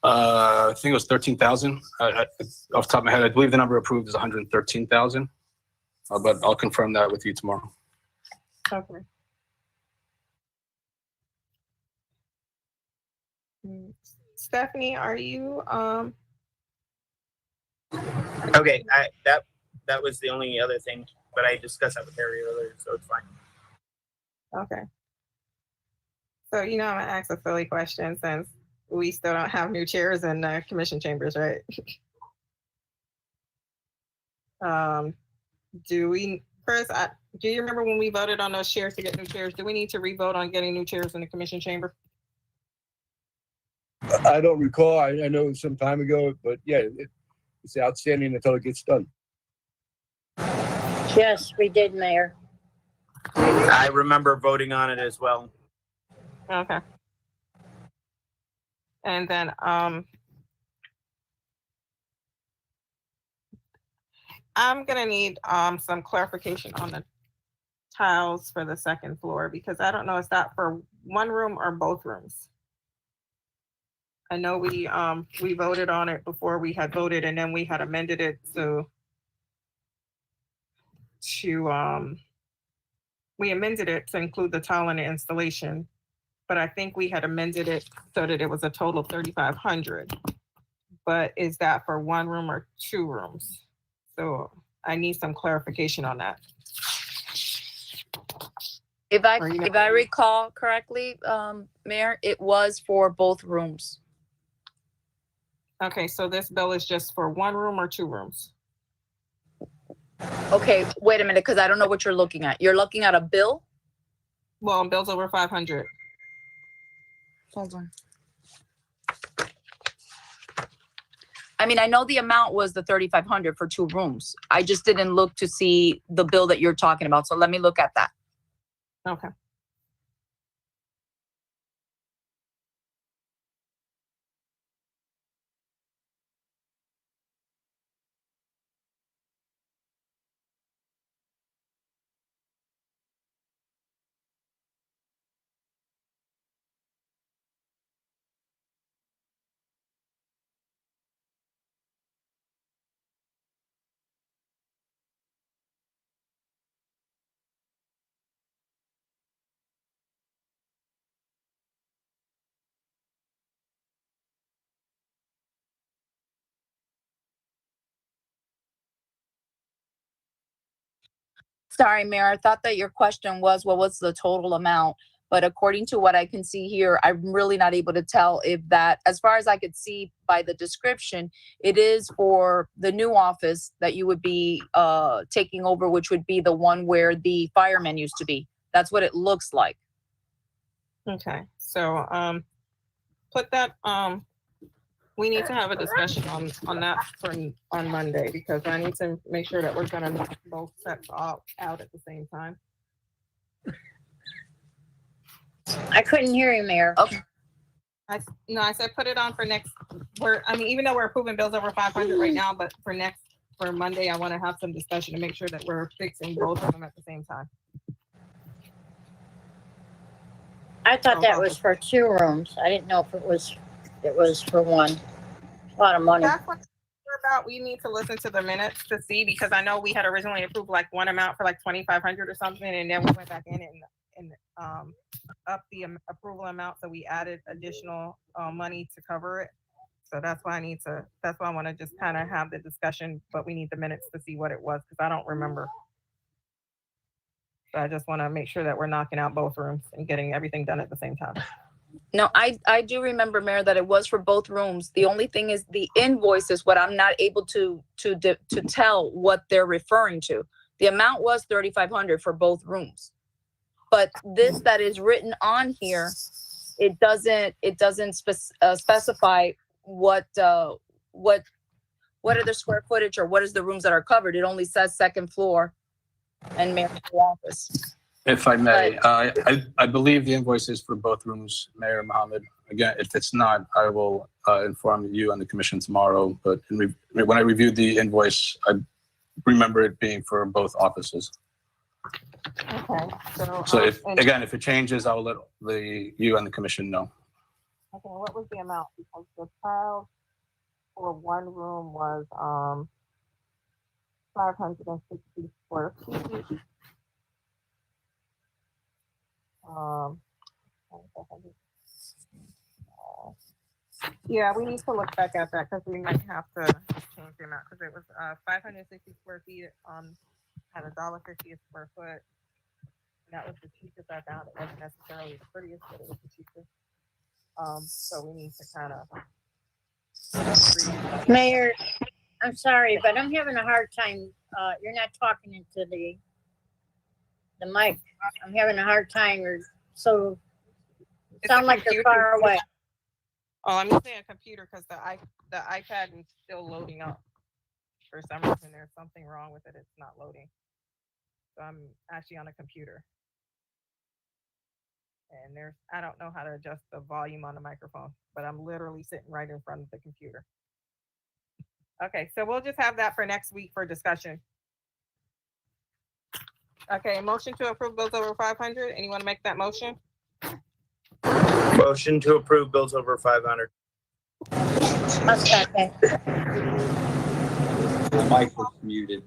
I think it was 13,000. Off the top of my head, I believe the number approved is 113,000. But I'll confirm that with you tomorrow. Okay. Stephanie, are you, Okay, that was the only other thing, but I discussed that with Harry earlier, so it's fine. okay. So, I'm gonna ask a silly question since we still don't have new chairs in the commission chambers, right? Chris, do you remember when we voted on those chairs to get new chairs? Do we need to re-vote on getting new chairs in the commission chamber? I don't recall. I know it was some time ago, but yeah, it's outstanding until it gets done. Yes, we did, Mayor. I remember voting on it as well. Okay. And then, I'm gonna need, some clarification on the tiles for the second floor, because I don't know, is that for one room or both rooms? I know we voted on it before we had voted, and then we had amended it we amended it to include the tile and the installation, but I think we had amended it so that it was a total of 3,500. But is that for one room or two rooms? So I need some clarification on that. If I Or, you know- if I recall correctly, Mayor, it was for both rooms. Okay, so this bill is just for one room or two rooms? Okay, wait a minute, because I don't know what you're looking at. You're looking at a bill? Well, bills over 500. Hold on. I mean, I know the amount was the 3,500 for two rooms. I just didn't look to see the bill that you're talking about. So let me look at that. Okay. Sorry, Mayor, I thought that your question was, what was the total amount? But according to what I can see here, I'm really not able to tell if that, as far as I could see by the description, it is for the new office that you would be taking over, which would be the one where the firemen used to be. That's what it looks like. Okay, so, put that, we need to have a discussion on that on Monday, because I need to make sure that we're gonna knock both sets out at the same time. I couldn't hear you, Mayor. Okay. I said put it on for next, even though we're approving bills over 500 right now, but for Monday, I want to have some discussion to make sure that we're fixing both of them at the same time. I thought that was for 2 rooms. I didn't know if it was for one. A lot of money. That's what we're about. We need to listen to the minutes to see, because I know we had originally approved like one amount for like 2,500 or something, and then we went back in and up the approval amount, so we added additional money to cover it. So that's why I want to just kind of have the discussion, but we need the minutes to see what it was, because I don't remember. So I just want to make sure that we're knocking out both rooms and getting everything done at the same time. No, I do remember, Mayor, that it was for both rooms. The only thing is the invoice is what I'm not able to tell what they're referring to. The amount was 3,500 for both rooms. But this that is written on here, it doesn't specify what are the square footage or what is the rooms that are covered. It only says 2nd floor and mayor's office. If I may, I believe the invoice is for both rooms, Mayor Mohammed. Again, if it's not, I will inform you and the commission tomorrow. But when I reviewed the invoice, I remember it being for both offices. Okay. So if it changes, I will let you and the commission know. Okay, what was the amount? Because the child for one room was 560 square feet. Yeah, we need to look back at that, because we might have to change the amount, because it was 560 square feet at $1.50 a square foot. That was the cheapest I found. It wasn't necessarily the prettiest, but it was the cheapest. So we need to kind of. Mayor, I'm sorry, but I'm having a hard time. You're not talking into the mic. I'm having a hard time. So sound like you're far away. Oh, I'm using a computer because the iPad is still loading up. For some reason, there's something wrong with it. It's not loading. So I'm actually on a computer. And I don't know how to adjust the volume on the microphone, but I'm literally sitting right in front of the computer. Okay, so we'll just have that for next week for discussion. Okay, motion to approve bills over 500. Anyone make that motion? Motion to approve bills over 500. Okay. The mic was muted.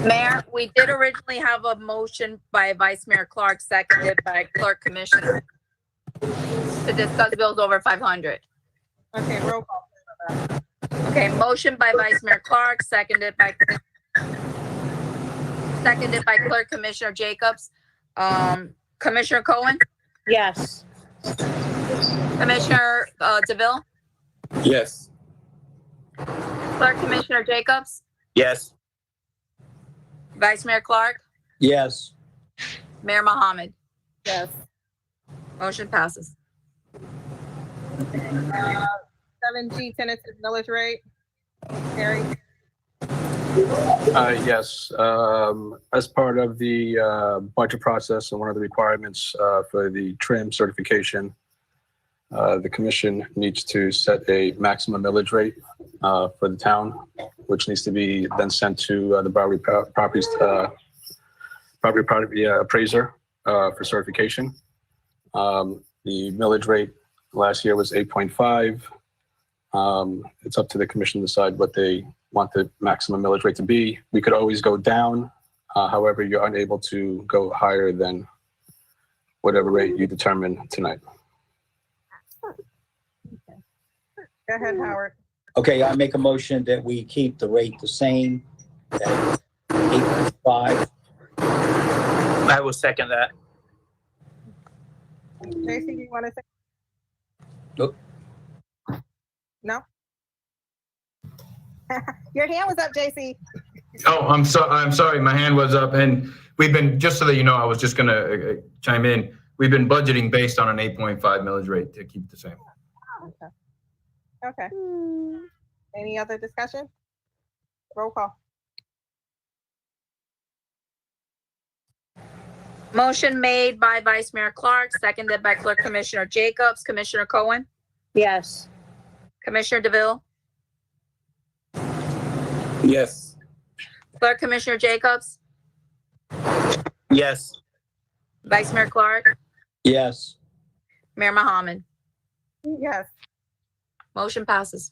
Mayor, we did originally have a motion by Vice Mayor Clark, seconded by Clerk Commissioner, to discuss bills over 500. Okay, roll call. Okay, motion by Vice Mayor Clark, seconded by Clerk Commissioner Jacobs. Commissioner Cohen, Yes. Commissioner DeVille, Yes. Clerk Commissioner Jacobs, Yes. Vice Mayor Clark, Yes. Mayor Mohammed. Yes. Motion passes. 7G tentative millage rate. Harry? Yes, as part of the budget process and one of the requirements for the TRIM certification, the commission needs to set a maximum millage rate for the town, which needs to be then sent to the property appraiser for certification. The millage rate last year was 8.5. It's up to the commission to decide what they want the maximum millage rate to be. We could always go down. However, you're unable to go higher than whatever rate you determine tonight. Go ahead, Howard. Okay, I make a motion that we keep the rate the same, at 8.5. I will second that. JC, do you want to say? Nope. No? Your hand was up, JC. Oh, I'm sorry. My hand was up, and we've been, just so that you know, I was just gonna chime in. We've been budgeting based on an 8.5 millage rate to keep it the same. Okay. Any other discussion? Roll call. Motion made by Vice Mayor Clark, seconded by Clerk Commissioner Jacobs. Commissioner Cohen, Yes. Commissioner DeVille, Yes. Clerk Commissioner Jacobs, Yes. Vice Mayor Clark, Yes. Mayor Mohammed. Yes. Motion passes.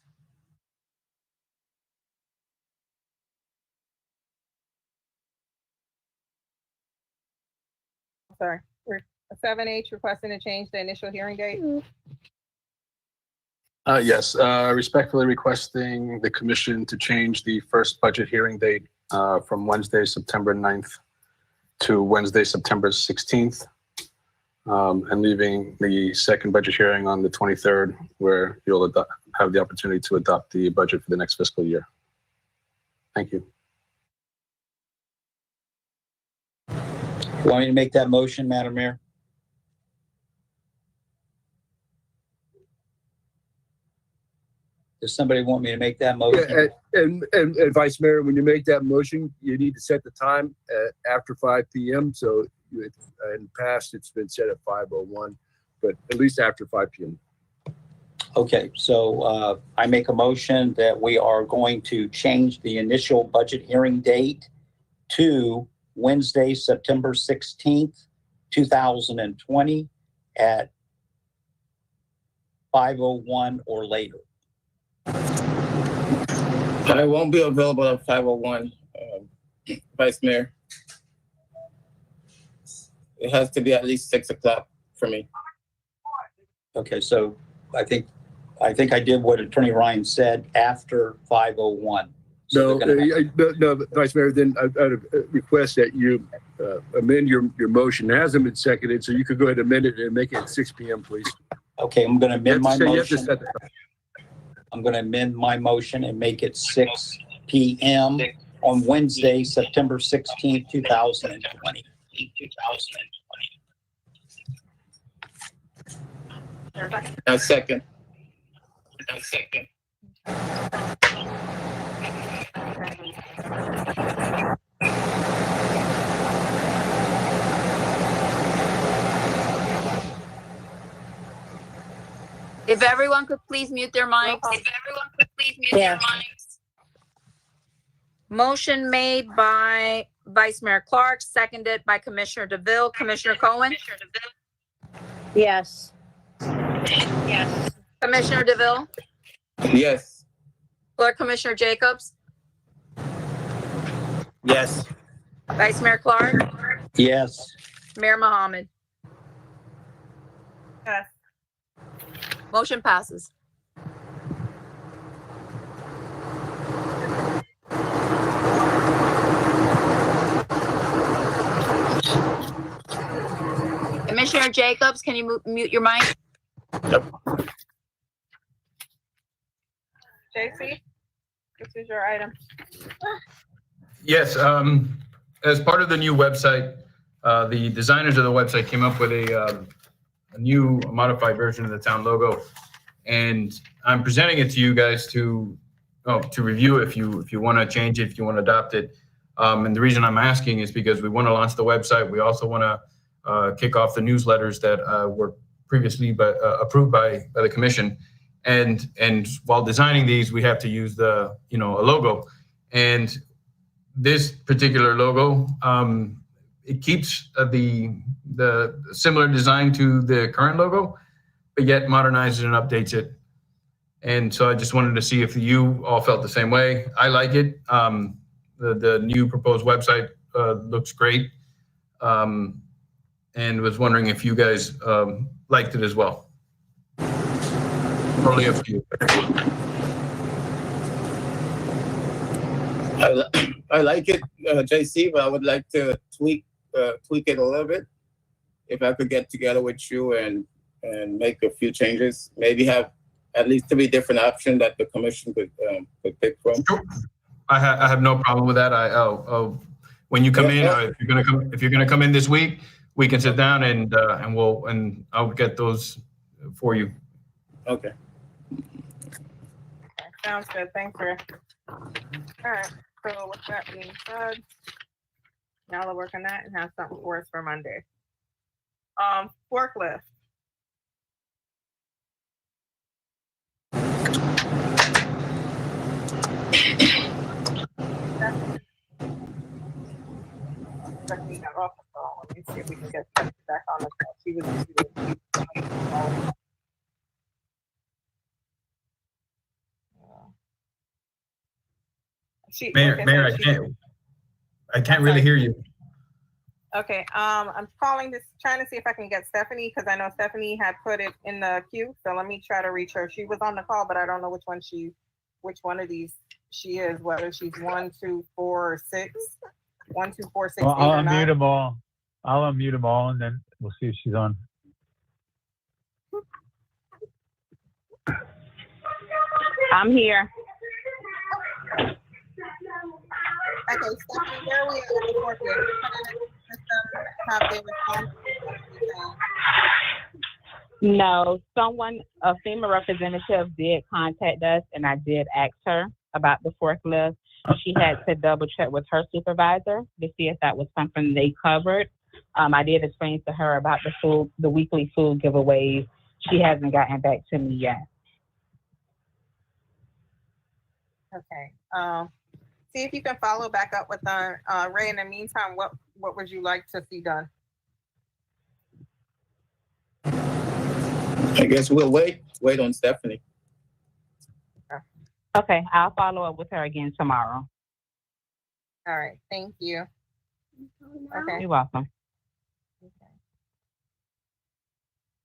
Sorry. 7H requesting to change the initial hearing date. Yes, respectfully requesting the commission to change the first budget hearing date from Wednesday, September 9th to Wednesday, September 16th, and leaving the second budget hearing on the 23rd, where you'll have the opportunity to adopt the budget for the next fiscal year. Thank you. Want me to make that motion, Madam Mayor? Does somebody want me to make that motion? And Vice Mayor, when you make that motion, you need to set the time after 5 p.m. So in the past, it's been set at 5:01, but at least after 5 p.m. Okay, so I make a motion that we are going to change the initial budget hearing date to Wednesday, September 16th, 2020 at 5:01 or later. I won't be available at 5:01, Vice Mayor. It has to be at least 6 o'clock for me. Okay, so I think I did what Attorney Ryan said after 5:01. So No, Vice Mayor, then I'd request that you amend your motion. It hasn't been seconded, so you could go ahead and amend it and make it at 6 p.m., please. Okay, I'm going to amend my You have to motion. set the time. I'm going to amend my motion and make it 6 p.m. on Wednesday, September 16th, 2020. A second. If everyone could please mute their mics. Yeah. Motion made by Vice Mayor Clark, seconded by Commissioner DeVille. Commissioner Cohen, Yes. Commissioner DeVille, Yes. Clerk Commissioner Jacobs, Yes. Vice Mayor Clark, Yes. Mayor Mohammed. Yes. Motion passes. Commissioner Jacobs, can you mute your mic? JC, this is your item. Yes, as part of the new website, the designers of the website came up with a new modified version of the town logo. And I'm presenting it to you guys to review if you want to change it, if you want to adopt it. And the reason I'm asking is because we want to launch the website. We also want to kick off the newsletters that were previously approved by the commission. And while designing these, we have to use a logo. And this particular logo, it keeps the similar design to the current logo, but yet modernizes and updates it. And so I just wanted to see if you all felt the same way. I like it. The new proposed website looks great. And was wondering if you guys liked it as well. Totally up to you. I like it, JC, but I would like to tweak tweak it a little bit. If I could get together with you and make a few changes, maybe have at least 3 different options that the commission could pick from. Sure. I have no problem with that. When you come in, if you're gonna come in this week, we can sit down and I'll get those for you. Okay. Sounds good. Thanks, Rick. All right. So with that being said, now we'll work on that and have something for us for Monday. Forklift. Stephanie got off the phone. Let me see if we can get Stephanie back on the phone. She was. Mayor, I can't really hear you. Okay, I'm calling this, trying to see if I can get Stephanie, because I know Stephanie had put it in the queue, so let me try to reach her. She was on the call, but I don't know which one of these she is, whether she's 1, 2, 4, or 6. 1, 2, 4, 6, Well, 8, I'll or 9. unmute them all. I'll unmute them all, and then we'll see if she's on. I'm here. Okay, Stephanie, where are we at with the forklift? Have they responded? No, a FEMA representative did contact us, and I did ask her about the forklift. She had to double check with her supervisor to see if that was something they covered. I did explain to her about the weekly food giveaways. She hasn't gotten back to me yet. Okay. See if you can follow back up with Ray. In the meantime, what would you like to see done? I guess we'll wait on Stephanie. Okay, I'll follow up with her again tomorrow. All right, thank you. Okay. You're welcome.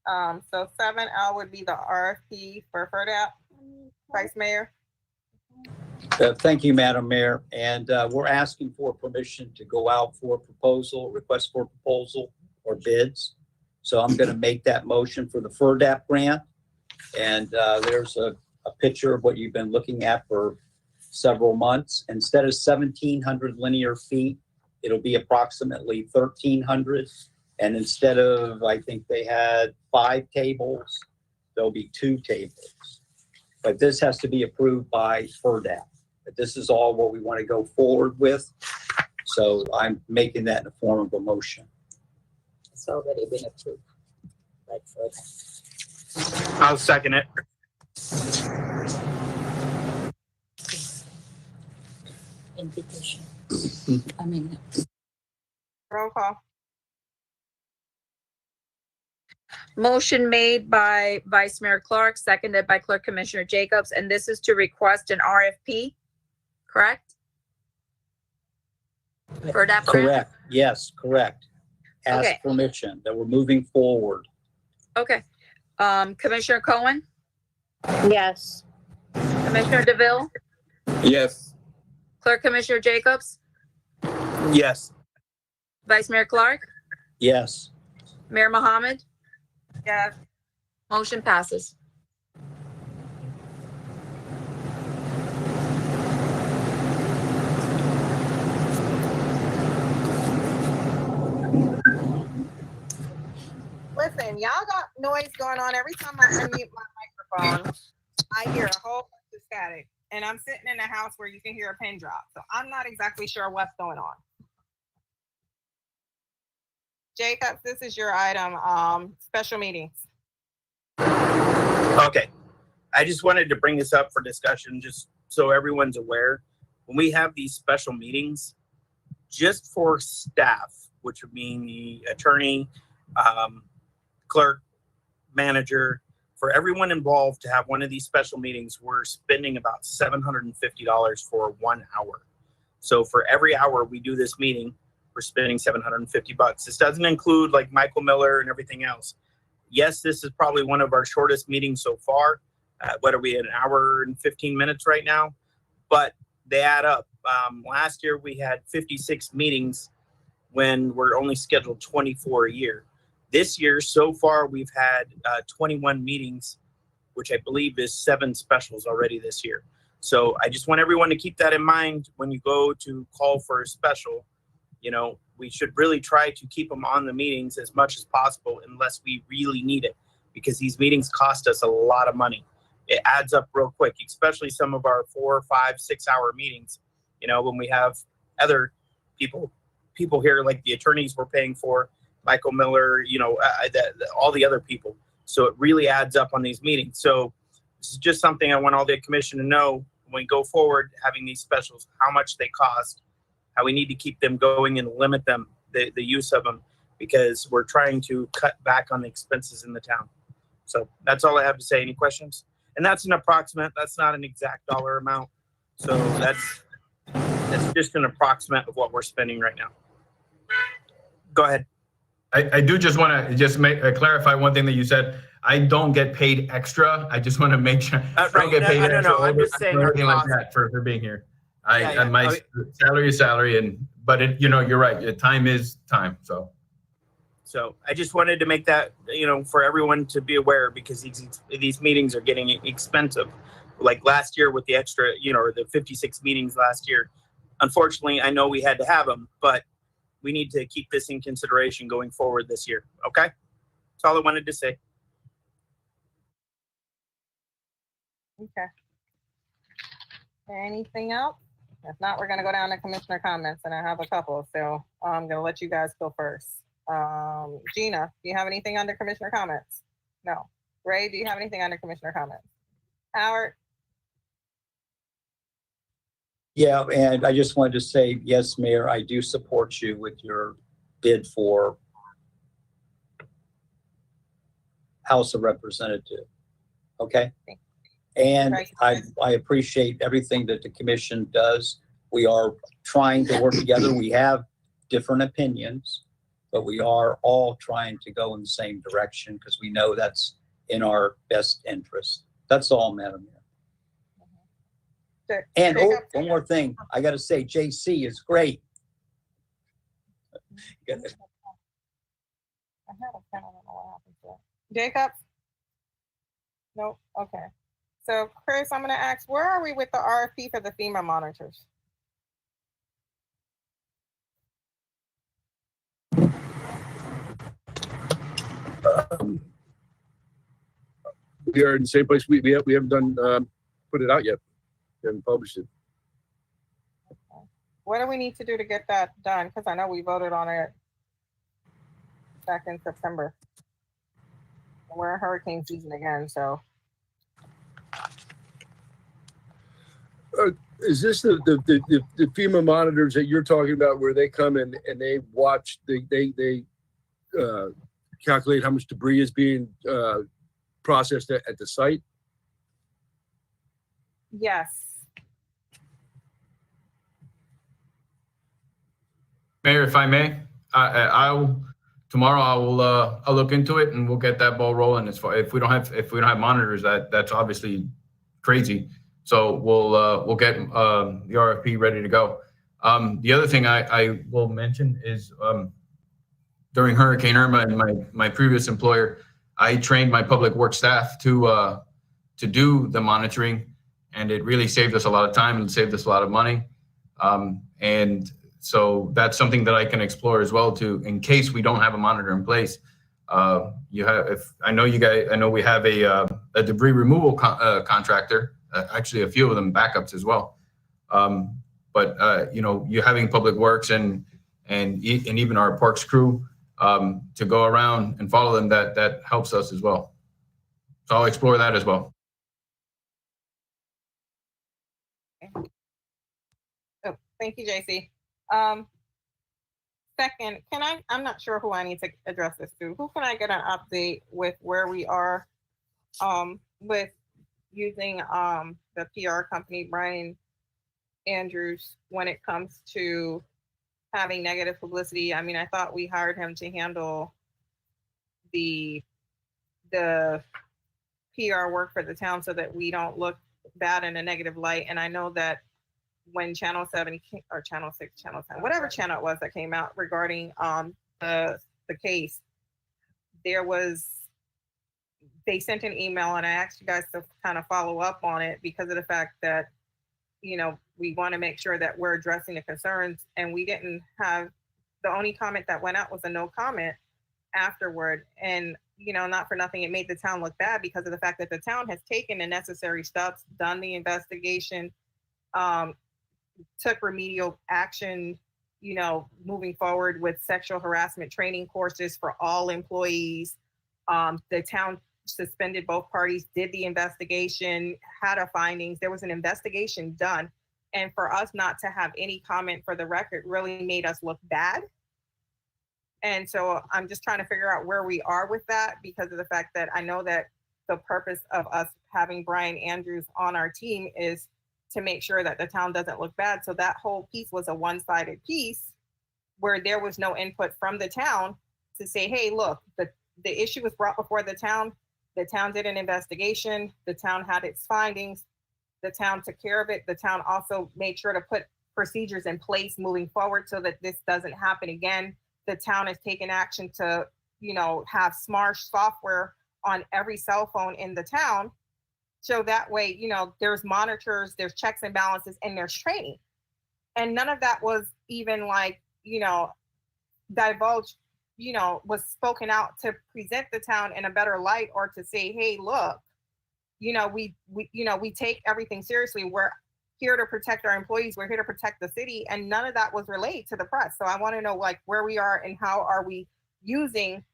So 7L would be the RFP for FERDAP. Vice Mayor. Thank you, Madam Mayor. And we're asking for permission to go out for request for proposal or bids. So I'm going to make that motion for the FERDAP grant. And there's a picture of what you've been looking at for several months. Instead of 1,700 linear feet, it'll be approximately 1,300. And instead of, I think they had 5 tables, there'll be 2 tables. But this has to be approved by FERDAP. But this is all what we want to go forward with. So I'm making that in the form of a motion. It's already been approved. Like FERDAP. I'll second it. Invitation. I mean, Roll call. Motion made by Vice Mayor Clark, seconded by Clerk Commissioner Jacobs, and this is to request an RFP, correct? For that grant? Correct. Yes, correct. Ask Okay. permission that we're moving forward. Okay. Commissioner Cohen, Yes. Commissioner DeVille, Yes. Clerk Commissioner Jacobs, Yes. Vice Mayor Clark, Yes. Mayor Mohammed, Yes. motion passes. Listen, y'all got noise going on. Every time I unmute my microphone, I hear a whole bunch of static. And I'm sitting in a house where you can hear a pin drop. So I'm not exactly sure what's going on. Jacob, this is your item, special meetings. Okay. I just wanted to bring this up for discussion, just so everyone's aware. When we have these special meetings, just for staff, which would mean the attorney, clerk, manager, for everyone involved to have one of these special meetings, we're spending about $750 for 1 hour. So for every hour we do this meeting, we're spending $750. This doesn't include like Michael Miller and everything else. Yes, this is probably one of our shortest meetings so far. What are we at, an hour and 15 minutes right now? But they add up. Last year we had 56 meetings, when we're only scheduled 24 a year. This year, so far, we've had 21 meetings, which I believe is 7 specials already this year. So I just want everyone to keep that in mind when you go to call for a special. You know, we should really try to keep them on the meetings as much as possible unless we really need it, because these meetings cost us a lot of money. It adds up real quick, especially some of our 4, 5, 6 hour meetings. You know, when we have other people here, like the attorneys we're paying for, Michael Miller, you know, all the other people. So it really adds up on these meetings. So this is just something I want all the commission to know when we go forward, having these specials, how much they cost, how we need to keep them going and limit them, the use of them, because we're trying to cut back on the expenses in the town. So that's all I have to say. Any questions? And that's an approximate, that's not an exact dollar amount. So that's just an approximate of what we're spending right now. Go ahead. I do just want to just clarify one thing that you said. I don't get paid extra. I just want to make sure I don't get paid extra. No, I'm just saying or anything like that for being here. My salary is salary, but it, you know, you're right. Time is time. So I just wanted to make that, you know, for everyone to be aware, because these meetings are getting expensive. Like last year with the extra, you know, or the 56 meetings last year. Unfortunately, I know we had to have them, but we need to keep this in consideration going forward this year. Okay? That's all I wanted to say. Okay. Anything else? If not, we're gonna go down to commissioner comments, and I have a couple, so I'm gonna let you guys go first. Gina, do you have anything under commissioner comments? No. Ray, do you have anything under commissioner comments? Howard? Yeah, and I just wanted to say, yes, Mayor, I do support you with your bid for House of Representative. Okay? And I appreciate everything that the commission does. We are trying to work together. We have different opinions, but we are all trying to go in the same direction because we know that's in our best interest. That's all, Madam Mayor. And one more thing, I got to say, JC is great. Jacob? Nope. Okay. So, Chris, I'm going to ask, where are we with the RFP for the FEMA monitors? We are in the same place. We haven't done put it out yet. We haven't published it. What do we need to do to get that done? Because I know we voted on it back in September. We're in hurricane season again, so. Is this the FEMA monitors that you're talking about, where they come in and they watch, they calculate how much debris is being processed at the site? Yes. Mayor, if I may, tomorrow I'll look into it and we'll get that ball rolling. As far if we don't have monitors, that's obviously crazy. So we'll get the RFP ready to go. The other thing I will mention is during Hurricane Irma and my previous employer, I trained my public works staff to do the monitoring, and it really saved us a lot of time and saved us a lot of money. And so that's something that I can explore as well too, in case we don't have a monitor in place. I know we have a debris removal contractor, actually a few of them backups as well. But you having public works and even our parks crew to go around and follow them, that helps us as well. So I'll explore that as well. Oh, thank you, JC. Second, I'm not sure who I need to address this to. Who can I get an update with where we are with using the PR company, Brian Andrews, when it comes to having negative publicity? I mean, I thought we hired him to handle the PR work for the town so that we don't look bad in a negative light. And I know that when Channel 7 or Channel 6, Channel 10, whatever channel it was that came out regarding the case, they sent an email, and I asked you guys to kind of follow up on it because of the fact that, you know, we want to make sure that we're addressing the concerns, and we didn't have, the only comment that went out was a no comment afterward. And, you know, not for nothing, it made the town look bad because of the fact that the town has taken the necessary steps, done the investigation, took remedial action, you know, moving forward with sexual harassment training courses for all employees. The town suspended both parties, did the investigation, had a findings. There was an investigation done. And for us not to have any comment for the record really made us look bad. And so I'm just trying to figure out where we are with that, because of the fact that I know that the purpose of us having Brian Andrews on our team is to make sure that the town doesn't look bad. So that whole piece was a one-sided piece where there was no input from the town to say, hey, look, the issue was brought before the town did an investigation, the town had its findings, the town took care of it. The town also made sure to put procedures in place moving forward so that this doesn't happen again. The town has taken action to, you know, have smart software on every cell phone in the town. So that way, you know, there's monitors, there's checks and balances, and there's training. And none of that was even like, you know, divulged, you know, was spoken out to present the town in a better light, or to say, hey, look, you know, we take everything seriously. We're here to protect our employees. We're here to protect the city. And none of that was relayed to the press. So I want to know, like, where we are and how are we using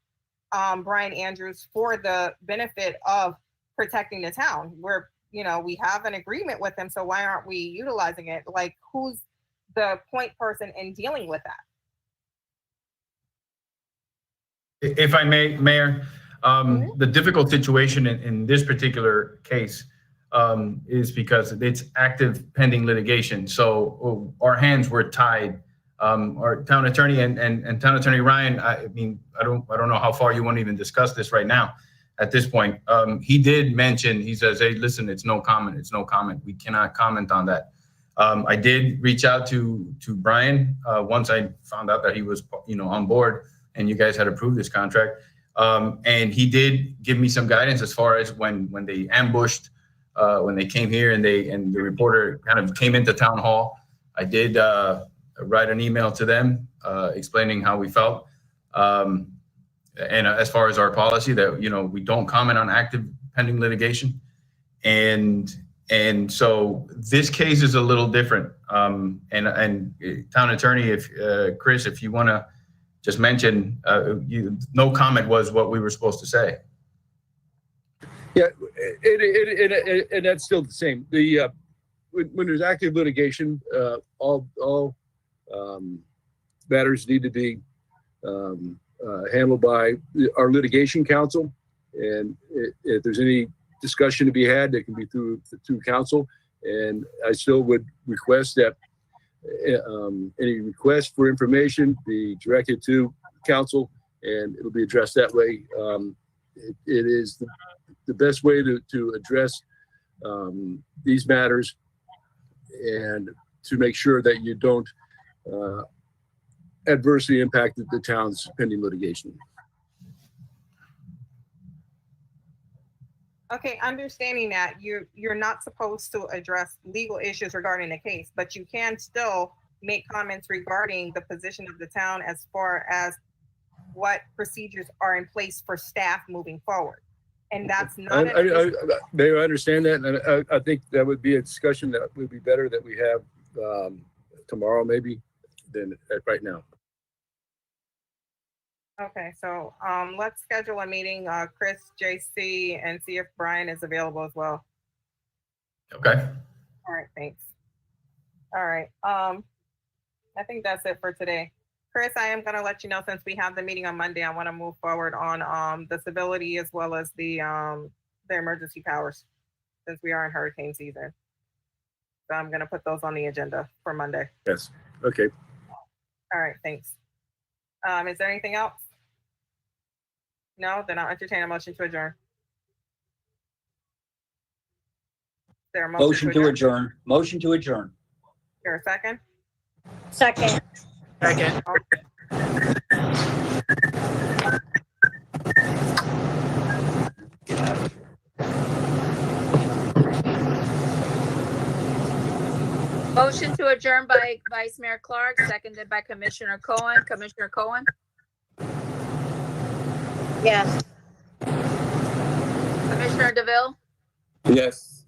Brian Andrews for the benefit of protecting the town. We're, you know, we have an agreement with them. So why aren't we utilizing it? Like, who's the point person in dealing with that? If I may, Mayor, the difficult situation in this particular case is because it's active pending litigation. So our hands were tied. Our town attorney and town attorney Ryan, I mean, I don't know how far you want to even discuss this right now at this point. He did mention, he says, hey, listen, it's no comment. It's no comment. We cannot comment on that. I did reach out to Brian once I found out that he was, you know, on board and you guys had approved this contract. And he did give me some guidance as far as when they ambushed, when they came here and the reporter kind of came into town hall. I did write an email to them explaining how we felt. And as far as our policy that, you know, we don't comment on active pending litigation. And so this case is a little different. And town attorney, if Chris, if you want to just mention, no comment was what we were supposed to say. Yeah, and that's still the same. The when there's active litigation, all matters need to be handled by our litigation counsel, and if there's any discussion to be had, it can be through counsel. And I still would request that any request for information be directed to counsel, and it'll be addressed that way. It is the best way to address these matters, and to make sure that you don't adversely impact the town's pending litigation. Okay, understanding that you're not supposed to address legal issues regarding the case, but you can still make comments regarding the position of the town as far as what procedures are in place for staff moving forward. And that's not. Mayor, I understand that, and I think that would be a discussion that would be better that we have tomorrow, maybe, than right now. Okay, so let's schedule a meeting, Chris, JC, and see if Brian is available as well. Okay. All right, thanks. All right, I think that's it for today. Chris, I am gonna let you know, since we have the meeting on Monday, I wanna move forward on the civility as well as the emergency powers, since we are in hurricane season. So I'm gonna put those on the agenda for Monday. Yes, okay. All right, thanks. Is there anything else? No, then I'll entertain a motion to adjourn. Is there a Motion to adjourn. Motion to adjourn. Here, a second? Second. Second. Motion to adjourn by Vice Mayor Clark, seconded by Commissioner Cohen. Commissioner Cohen, Yes. Commissioner DeVille, Yes.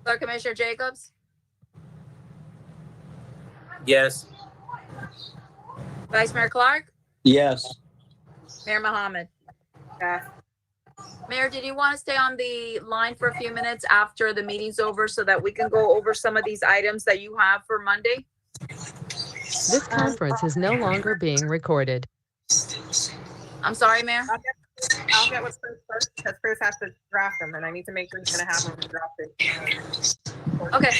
Clerk Commissioner Jacobs, Yes. Vice Mayor Clark, Yes. Mayor Mohammed. Yes. Mayor, did you want to stay on the line for a few minutes after the meeting's over so that we can go over some of these items that you have for Monday? This conference is no longer being recorded. I'm sorry, Mayor. I'll get with Chris first because Chris has to draft them and I need to make sure he's gonna have them drafted. Okay.